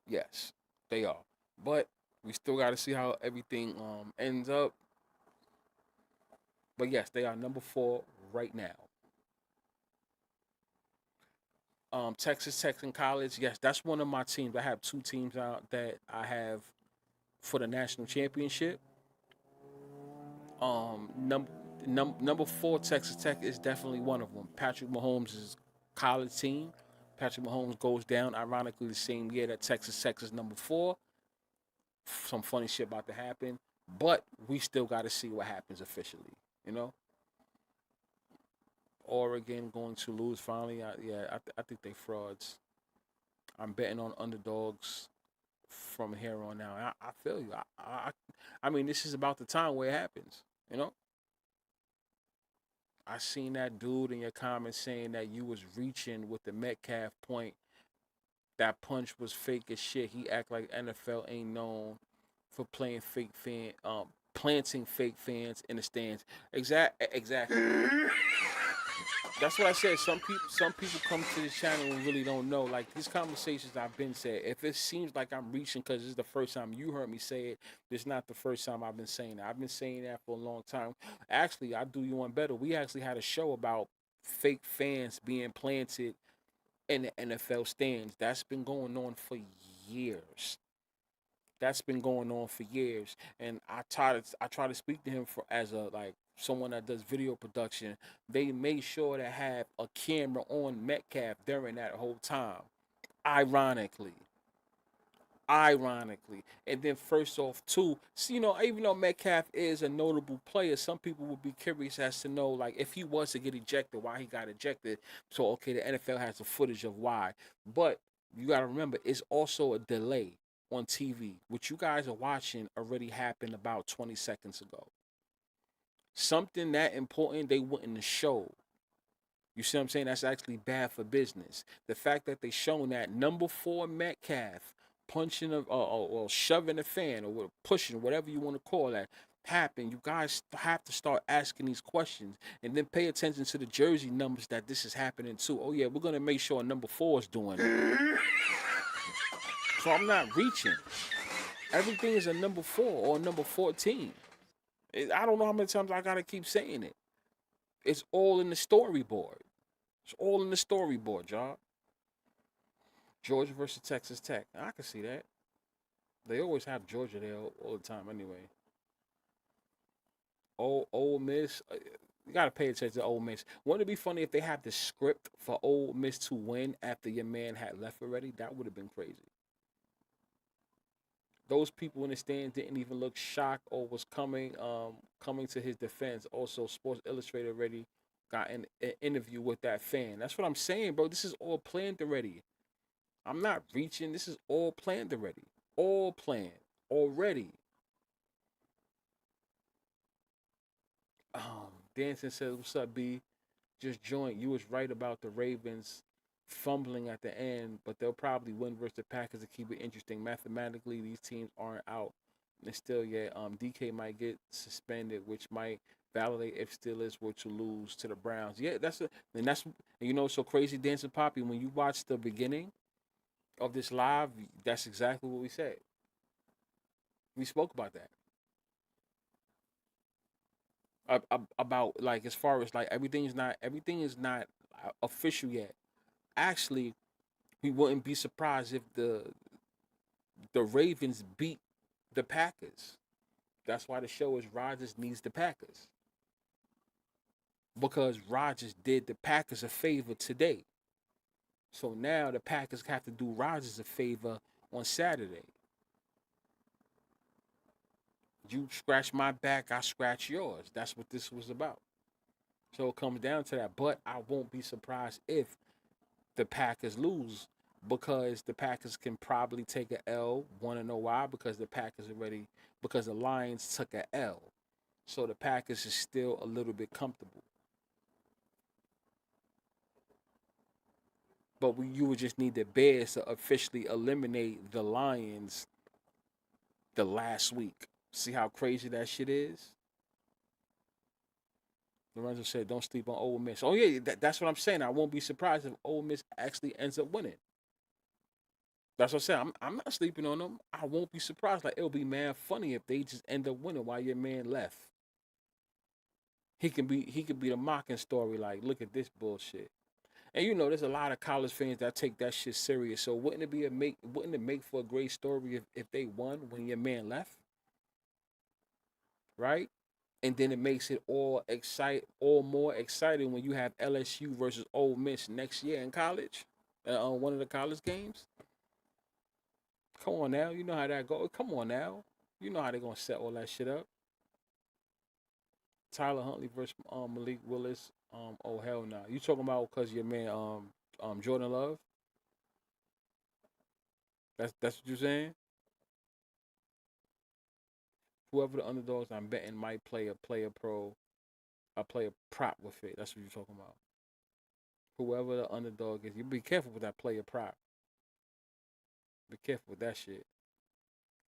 Yes, they are. But we still got to see how everything ends up. But yes, they are number 4 right now. Texas Tech and College. Yes, that's one of my teams. I have 2 teams out that I have for the national championship. Um, num- Number 4, Texas Tech is definitely one of them. Patrick Mahomes' college team. Patrick Mahomes goes down, ironically, the same year that Texas Tech is number 4. Some funny shit about to happen, but we still got to see what happens officially. You know, Oregon going to lose finally. I think they frauds. I'm betting on underdogs from here on out. I feel you. I mean, this is about the time where it happens. You know, I seen that dude in your comments saying that you was reaching with the Metcalf point. That punch was fake as shit. He act like NFL ain't known for planting fake fans in the stands. Exactly. That's what I said. Some people come to this channel and really don't know. Like these conversations I've been said. If it seems like I'm reaching because this is the first time you heard me say it, this is not the first time I've been saying that. I've been saying that for a long time. Actually, I do you one better. We actually had a show about fake fans being planted in the NFL stands. That's been going on for years. That's been going on for years, and I try to speak to him for as a like someone that does video production. They made sure to have a camera on Metcalf during that whole time. Ironically, and then first off too, so, even though Metcalf is a notable player, some people would be curious as to know like if he was to get ejected, why he got ejected. So okay, the NFL has the footage of why, but you got to remember it's also a delay. on TV. What you guys are watching already happened about 20 seconds ago. Something that important they wouldn't show. You see what I'm saying? That's actually bad for business. The fact that they shown that number 4 Metcalf punching or shoving a fan or pushing, whatever you want to call that, happened. You guys have to start asking these questions and then pay attention to the jersey numbers that this is happening too. Oh yeah, we're gonna make sure number 4 is doing it. So I'm not reaching. Everything is a number 4 or number 14. I don't know how many times I gotta keep saying it. It's all in the storyboard. It's all in the storyboard, y'all. Georgia versus Texas Tech. I can see that. They always have Georgia there all the time anyway. Ole Miss. You got to pay attention to Ole Miss. Wouldn't it be funny if they had the script for Ole Miss to win after your man had left already? That would have been crazy. Those people in the stands didn't even look shocked or was coming to his defense. Also, Sports Illustrated already got an interview with that fan. That's what I'm saying, bro. This is all planned already. I'm not reaching. This is all planned already. All planned already. Danson says, "What's up, B? Just joined. You was right about the Ravens fumbling at the end, but they'll probably win versus the Packers to keep it interesting. Mathematically, these teams aren't out, and still, yeah, DK might get suspended, which might validate if Steelers were to lose to the Browns. Yeah, and you know, so crazy, Dancing Poppy. When you watch the beginning of this live, that's exactly what we said. We spoke about that. About like as far as like everything is not official yet. Actually, we wouldn't be surprised if the Ravens beat the Packers. That's why the show is Rodgers needs the Packers. Because Rodgers did the Packers a favor today. So now the Packers have to do Rodgers a favor on Saturday. You scratch my back, I scratch yours. That's what this was about. So it comes down to that. But I won't be surprised if the Packers lose, because the Packers can probably take an L. Want to know why? Because the Lions took an L. So the Packers is still a little bit comfortable. But you would just need the Bears to officially eliminate the Lions the last week. See how crazy that shit is? Lorenzo said, don't sleep on Ole Miss. Oh, yeah, that's what I'm saying. I won't be surprised if Ole Miss actually ends up winning. That's what I'm saying. I'm not sleeping on them. I won't be surprised. Like, it'll be mad funny if they just end up winning while your man left. He can be the mocking story. Like, look at this bullshit. And you know, there's a lot of college fans that take that shit serious. So wouldn't it make for a great story if they won when your man left? Right? And then it makes it all more exciting when you have LSU versus Ole Miss next year in college, on one of the college games. Come on now, you know how that goes. Come on now, you know how they're gonna set all that shit up. Tyler Huntley versus Malik Willis. Oh hell no, you talking about because your man Jordan Love? That's what you're saying. Whoever the underdogs, I'm betting might play a prop with it. That's what you're talking about. Whoever the underdog is, you be careful with that player prop. Be careful with that shit.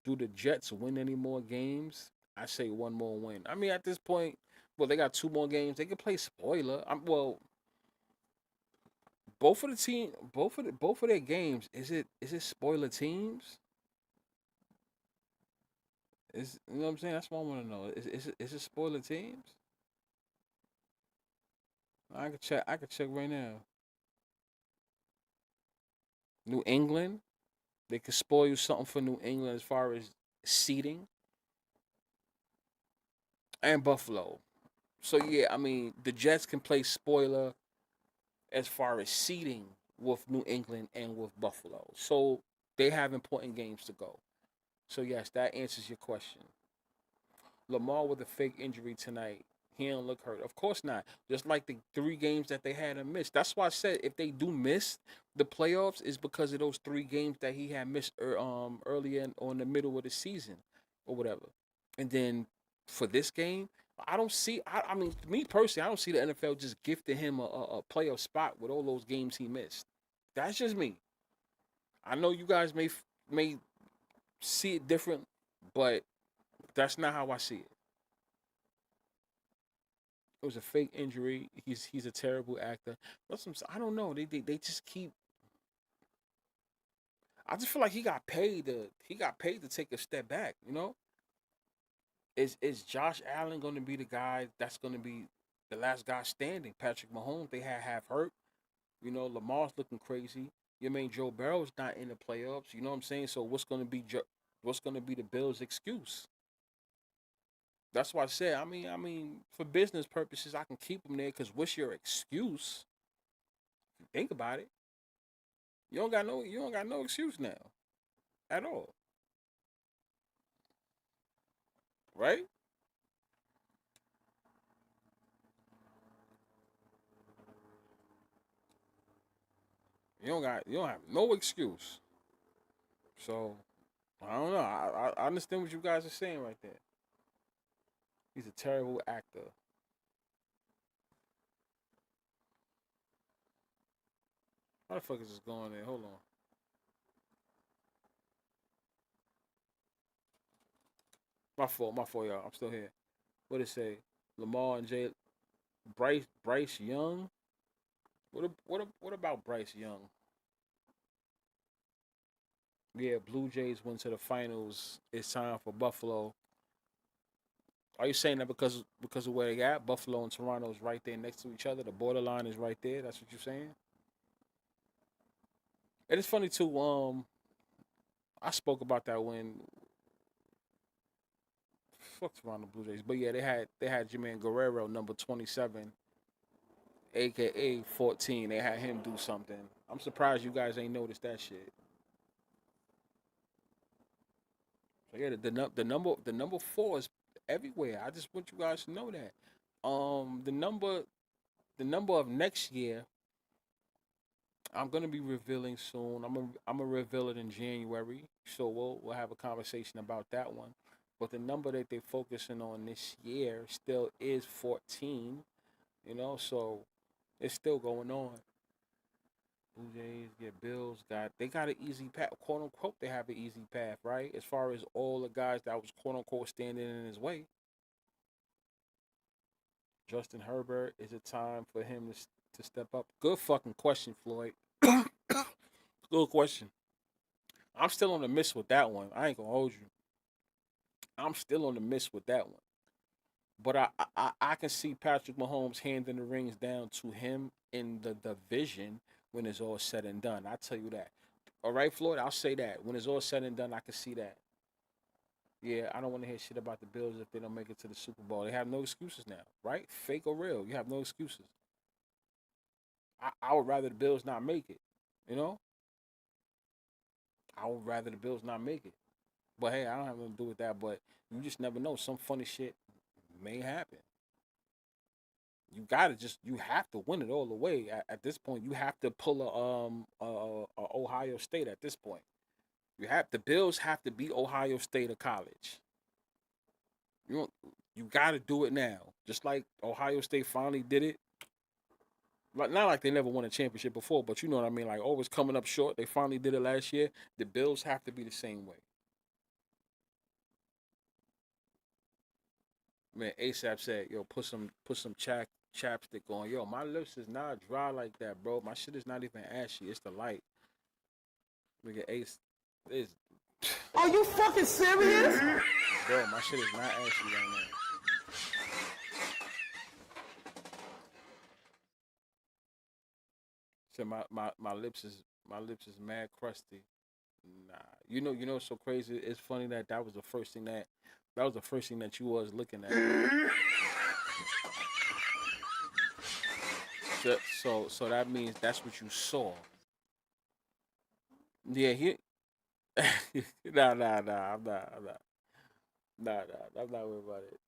Do the Jets win any more games? I say one more win. I mean, at this point, well, they got 2 more games. They can play spoiler. Both of their games. Is it spoiler teams? You know what I'm saying? That's what I want to know. Is it spoiler teams? I could check. I could check right now. New England. They could spoil you something for New England as far as seeding. And Buffalo. So yeah, I mean the Jets can play spoiler as far as seeding with New England and with Buffalo. So they have important games to go. So yes, that answers your question. Lamar with a fake injury tonight. He don't look hurt. Of course not. Just like the 3 games that they had him miss. That's why I said if they do miss the playoffs, is because of those 3 games that he had missed earlier or in the middle of the season or whatever. And then for this game, I don't see. I mean, me personally, I don't see the NFL just gifting him a playoff spot with all those games he missed. That's just me. I know you guys may see it different, but that's not how I see it. It was a fake injury. He's a terrible actor. I don't know. They just keep. I just feel like he got paid to take a step back. You know, is Josh Allen going to be the guy that's going to be the last guy standing? Patrick Mahomes they had half hurt. You know, Lamar's looking crazy. You mean Joe Burrow's not in the playoffs? You know what I'm saying? So what's going to be the Bills' excuse? That's why I said. I mean, for business purposes, I can keep him there because what's your excuse? Think about it. You don't got no excuse now at all, right? You don't have no excuse. So I don't know. I understand what you guys are saying right there. He's a terrible actor. How the fuck is this going there? Hold on. My fault, y'all. I'm still here. What it say? Lamar and Jay Bryce Young. What about Bryce Young? Yeah, Blue Jays went to the finals. It's time for Buffalo. Are you saying that because of where they at? Buffalo and Toronto is right there next to each other. The borderline is right there. That's what you're saying. And it's funny too. I spoke about that when fuck Toronto Blue Jays, but yeah, they had Jermaine Guerrero number 27, aka 14. They had him do something. I'm surprised you guys ain't noticed that shit. So yeah, the number 4 is everywhere. I just want you guys to know that. The number of next year, I'm gonna be revealing soon. I'm gonna reveal it in January, so we'll have a conversation about that one. But the number that they're focusing on this year still is 14. You know, so it's still going on. Blue Jays, yeah, Bills got an easy path, quote unquote. They have an easy path, right? As far as all the guys that was quote unquote standing in his way. Justin Herbert, is it time for him to step up? Good fucking question, Floyd. Good question. I'm still on the miss with that one. I ain't gonna hold you. I'm still on the miss with that one. But I can see Patrick Mahomes handing the rings down to him in the division when it's all said and done. I tell you that. All right, Floyd, I'll say that. When it's all said and done, I can see that. Yeah, I don't want to hear shit about the Bills if they don't make it to the Super Bowl. They have no excuses now, right? Fake or real, you have no excuses. I would rather the Bills not make it. You know, I would rather the Bills not make it. But hey, I don't have nothing to do with that. But you just never know. Some funny shit may happen. You have to win it all the way. At this point, you have to pull a Ohio State. At this point, the Bills have to beat Ohio State of college. You don't, you got to do it now. Just like Ohio State finally did it. Like not like they never won a championship before, but you know what I mean. Like always coming up short. They finally did it last year. The Bills have to be the same way. Man, ASAP said, "Yo, put some chapstick on. Yo, my lips is not dry like that, bro. My shit is not even ashy. It's the light. Look at Ace. It's, Are you fucking serious? bro, my shit is not ashy right now. So my lips is mad crusty. Nah, you know what's so crazy. It's funny that was the first thing that you was looking at. So that means that's what you saw. Yeah, nah, I'm not worried about it.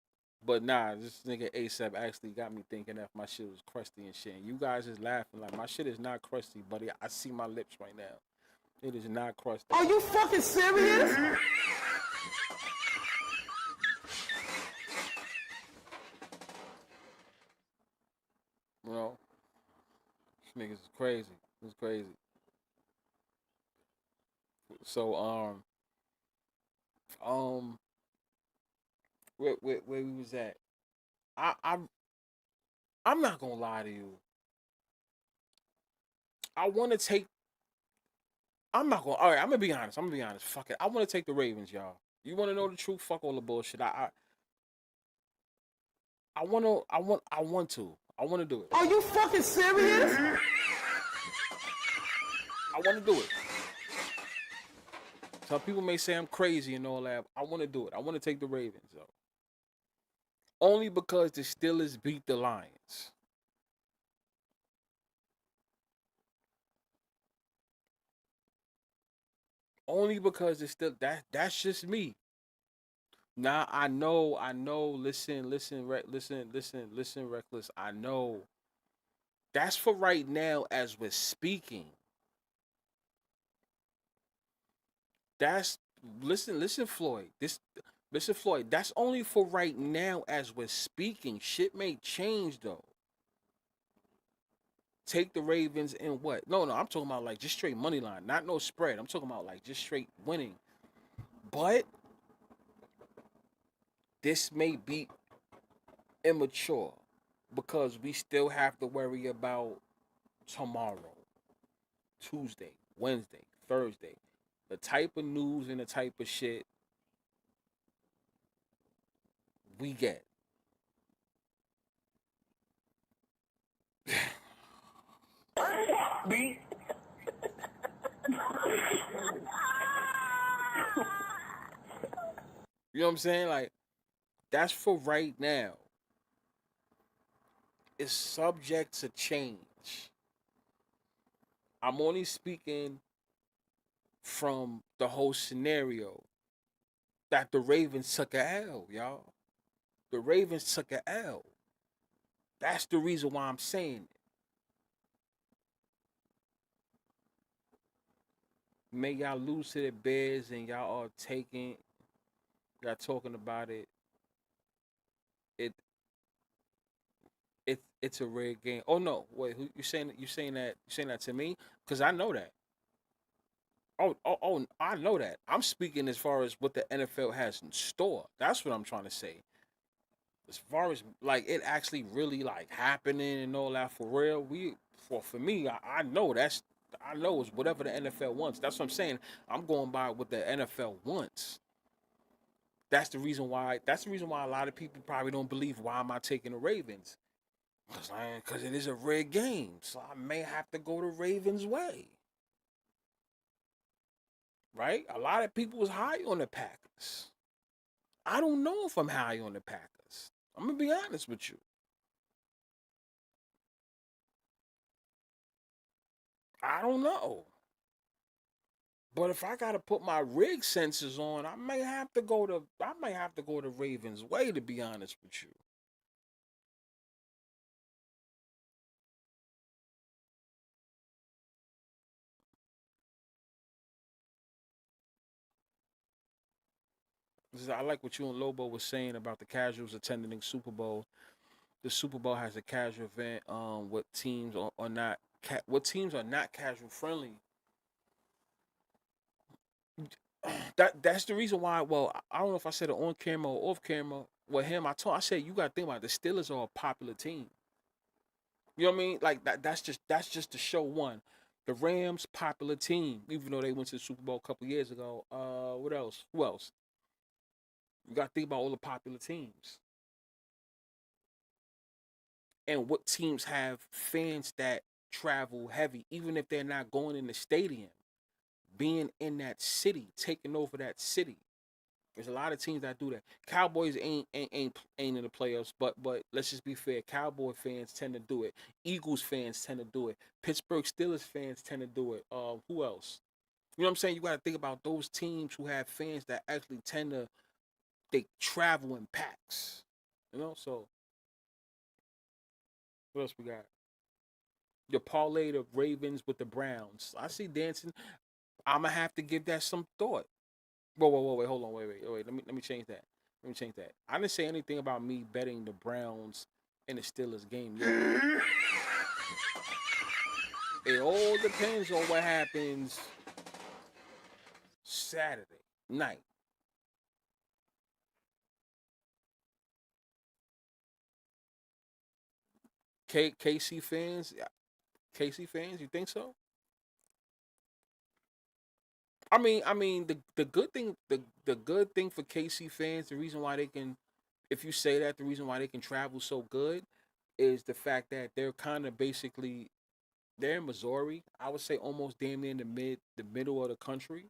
But nah, this nigga ASAP actually got me thinking that my shit was crusty and shit. And you guys is laughing like my shit is not crusty, buddy. I see my lips right now. It is not crusty. Are you fucking serious? You know, this niggas is crazy. It's crazy. So um, where we was at? I I'm not gonna lie to you. I want to take. I'm not gonna. All right, I'm gonna be honest. I'm gonna be honest. Fuck it. I want to take the Ravens, y'all. You want to know the truth? Fuck all the bullshit. I want to. I want to. I want to do it. Are you fucking serious? I want to do it. Some people may say I'm crazy and all that. I want to do it. I want to take the Ravens though. Only because the Steelers beat the Lions. Only because it's still that's just me. Now I know. Listen, reckless. I know. That's for right now as we're speaking. That's listen, Floyd. Listen, Floyd. That's only for right now as we're speaking. Shit may change though. Take the Ravens and what? No, I'm talking about like just straight money line, not no spread. I'm talking about like just straight winning. But this may be immature because we still have to worry about tomorrow, Tuesday, Wednesday, Thursday. The type of news and the type of shit we get. Me? You know what I'm saying? Like, that's for right now. It's subject to change. I'm only speaking from the whole scenario that the Ravens took a L, y'all. The Ravens took a L. That's the reason why I'm saying it. May y'all lose to the Bears and y'all are y'all talking about it. It it's a rigged game. Oh no, wait, who you saying that to me? Because I know that. Oh, I know that. I'm speaking as far as what the NFL has in store. That's what I'm trying to say. As far as like it actually really like happening and all that for real, for me, I know I know it's whatever the NFL wants. That's what I'm saying. I'm going by what the NFL wants. That's the reason why a lot of people probably don't believe why am I taking the Ravens. Because it is a rigged game. So I may have to go the Ravens way. Right? A lot of people was high on the Packers. I don't know if I'm high on the Packers. I'm gonna be honest with you. I don't know. But if I gotta put my rig sensors on, I might have to go the Ravens way to be honest with you. I like what you and Lobo was saying about the casuals attending the Super Bowl. The Super Bowl has a casual event. What teams are not what teams are not casual friendly. That's the reason why. Well, I don't know if I said it on camera or off camera. With him, I said you got to think about it. The Steelers are a popular team. You know what I mean? Like that. That's just to show one. The Rams popular team, even though they went to the Super Bowl a couple years ago. What else? Who else? You got to think about all the popular teams and what teams have fans that travel heavy, even if they're not going in the stadium. Being in that city, taking over that city. There's a lot of teams that do that. Cowboys ain't in the playoffs, but let's just be fair. Cowboy fans tend to do it. Eagles fans tend to do it. Pittsburgh Steelers fans tend to do it. Who else? You know what I'm saying? You got to think about those teams who have fans that actually tend to they travel in packs. So what else we got? Your parlay the Ravens with the Browns. I see dancing. I'm gonna have to give that some thought. Whoa, wait, hold on, wait. Let me change that. Let me change that. I didn't say anything about me betting the Browns in the Steelers game yet. It all depends on what happens Saturday night. KC fans, KC fans, you think so? I mean, the good thing, the good thing for KC fans, the reason why they can, if you say that, the reason why they can travel so good is the fact that they're kind of basically they're in Missouri. I would say almost damn near in the middle of the country.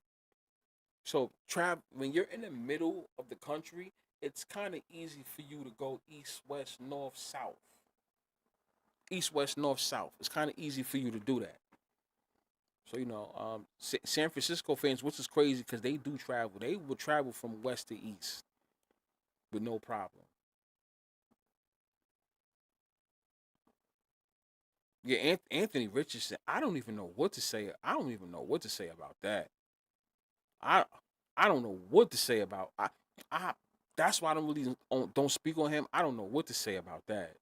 So travel when you're in the middle of the country, it's kind of easy for you to go east, west, north, south. East, west, north, south. It's kind of easy for you to do that. So San Francisco fans, which is crazy because they do travel. They will travel from west to east with no problem. Yeah, Anthony Richardson. I don't even know what to say. I don't even know what to say about that. I I don't know what to say about. I That's why I don't really don't speak on him. I don't know what to say about that.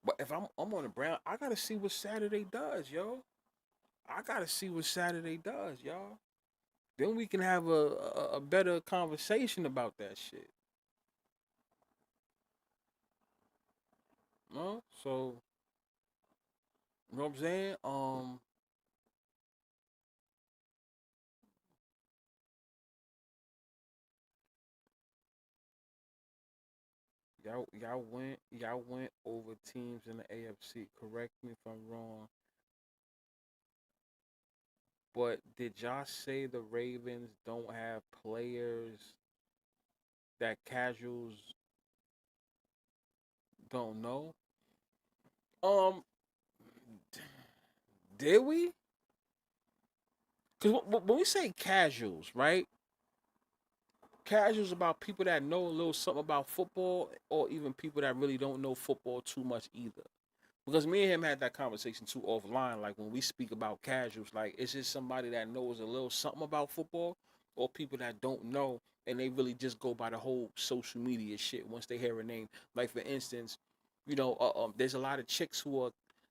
But if I'm on the Brown, I gotta see what Saturday does, yo. I gotta see what Saturday does, y'all. Then we can have a better conversation about that shit. No, so you know what I'm saying? Y'all went over teams in the AFC. Correct me if I'm wrong, but did y'all say the Ravens don't have players that casuals don't know? Um, did we? Because when we say casuals, right? Casuals about people that know a little something about football, or even people that really don't know football too much either. Because me and him had that conversation too offline. Like when we speak about casuals, like is it somebody that knows a little something about football, or people that don't know and they really just go by the whole social media shit once they hear a name. Like for instance, there's a lot of chicks who are,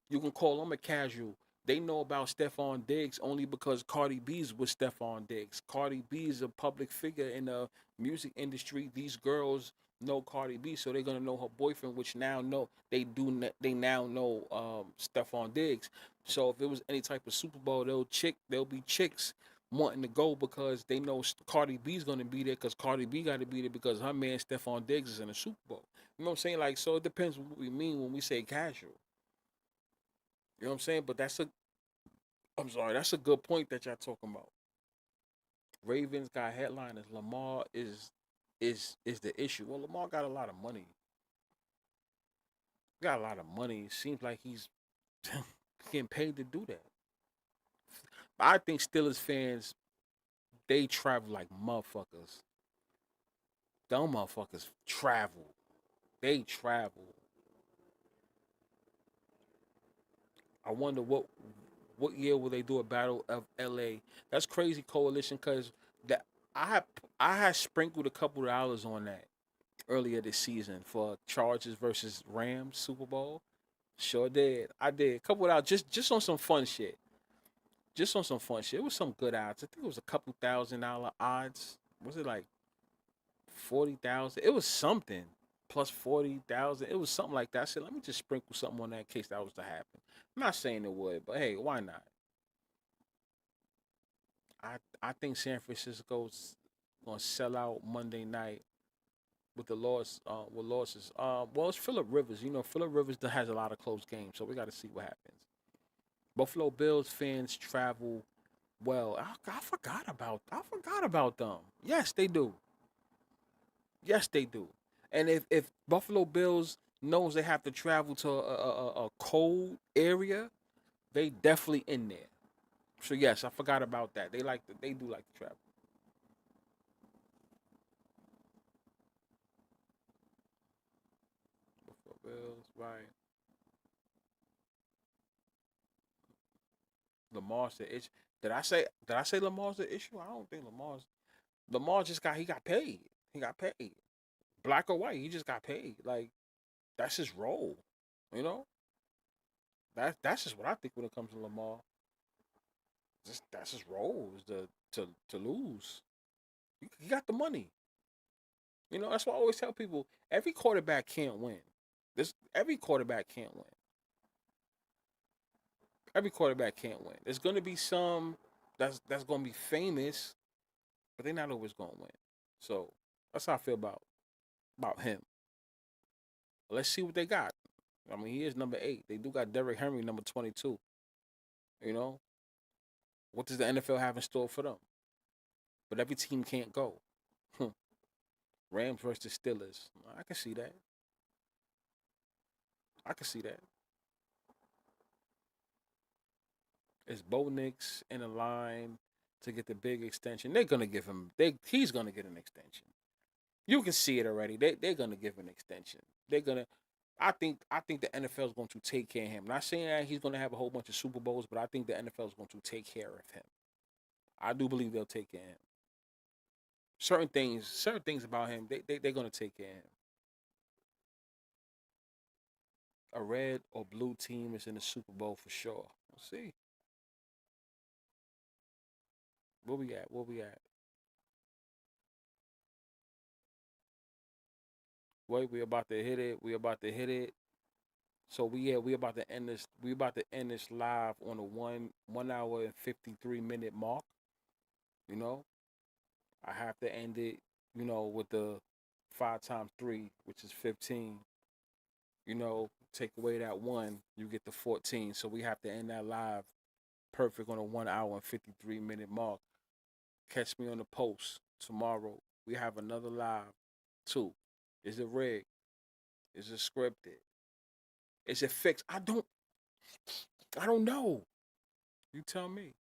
you can call them a casual. They know about Stephon Diggs only because Cardi B's with Stephon Diggs. Cardi B is a public figure in the music industry. These girls know Cardi B, so they're gonna know her boyfriend, which now know they now know Stephon Diggs. So if it was any type of Super Bowl, there'll be chicks wanting to go because they know Cardi B's gonna be there because Cardi B got to be there because her man Stephon Diggs is in the Super Bowl. You know what I'm saying? Like, so it depends what we mean when we say casual. You know what I'm saying? But I'm sorry, that's a good point that y'all talking about. Ravens got headliners. Lamar is the issue. Well, Lamar got a lot of money. Got a lot of money. It seems like he's getting paid to do that. I think Steelers fans, they travel like motherfuckers. Them motherfuckers travel. They travel. I wonder what year will they do a battle of LA? That's crazy coalition because that I had I had sprinkled a couple of dollars on that earlier this season for Chargers versus Rams Super Bowl. Sure did. I did a couple of dollars just on some fun shit. Just on some fun shit. It was some good odds. I think it was a couple $1,000 odds. Was it like 40,000? It was something plus 40,000. It was something like that. I said, let me just sprinkle something on that in case that was to happen. I'm not saying it would, but hey, why not? I think San Francisco's gonna sell out Monday night with the loss with losses. Well, it's Philip Rivers. Philip Rivers has a lot of close games, so we got to see what happens. Buffalo Bills fans travel well. I forgot about them. Yes, they do. Yes, they do. And if Buffalo Bills knows they have to travel to a cold area, they definitely in there. So yes, I forgot about that. They do like to travel. Bills, right. Lamar's the issue. Did I say Lamar's the issue? I don't think Lamar just got paid. He got paid. Black or white, he just got paid. Like that's his role. You know? That's just what I think when it comes to Lamar. That's his role is to lose. He got the money. That's why I always tell people every quarterback can't win. Every quarterback can't win. Every quarterback can't win. There's gonna be some that's gonna be famous, but they're not always gonna win. So that's how I feel about him. Let's see what they got. I mean, he is number 8. They do got Derrick Henry number 22. You know, what does the NFL have in store for them? But every team can't go. Rams versus Steelers. I can see that. I can see that. Is Bo Nix in a line to get the big extension? They're gonna give him. He's gonna get an extension. You can see it already. They're gonna give an extension. They're gonna. I think the NFL is going to take care of him. Not saying that he's going to have a whole bunch of Super Bowls, but I think the NFL is going to take care of him. I do believe they'll take care of him. Certain things about him, they're going to take care of him. A red or blue team is in the Super Bowl for sure. We'll see. Where we at? Where we at? Wait, we about to hit it. We about to hit it. So we about to end this. We about to end this live on a 1 hour and 53 minute mark. You know, I have to end it. With the 5 times 3, which is 15. Take away that 1, you get the 14. So we have to end that live perfect on a 1 hour and 53 minute mark. Catch me on the post tomorrow. We have another live too. Is it rigged? Is it scripted? Is it fixed? I don't know. You tell me.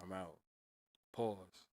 I'm out. Pause.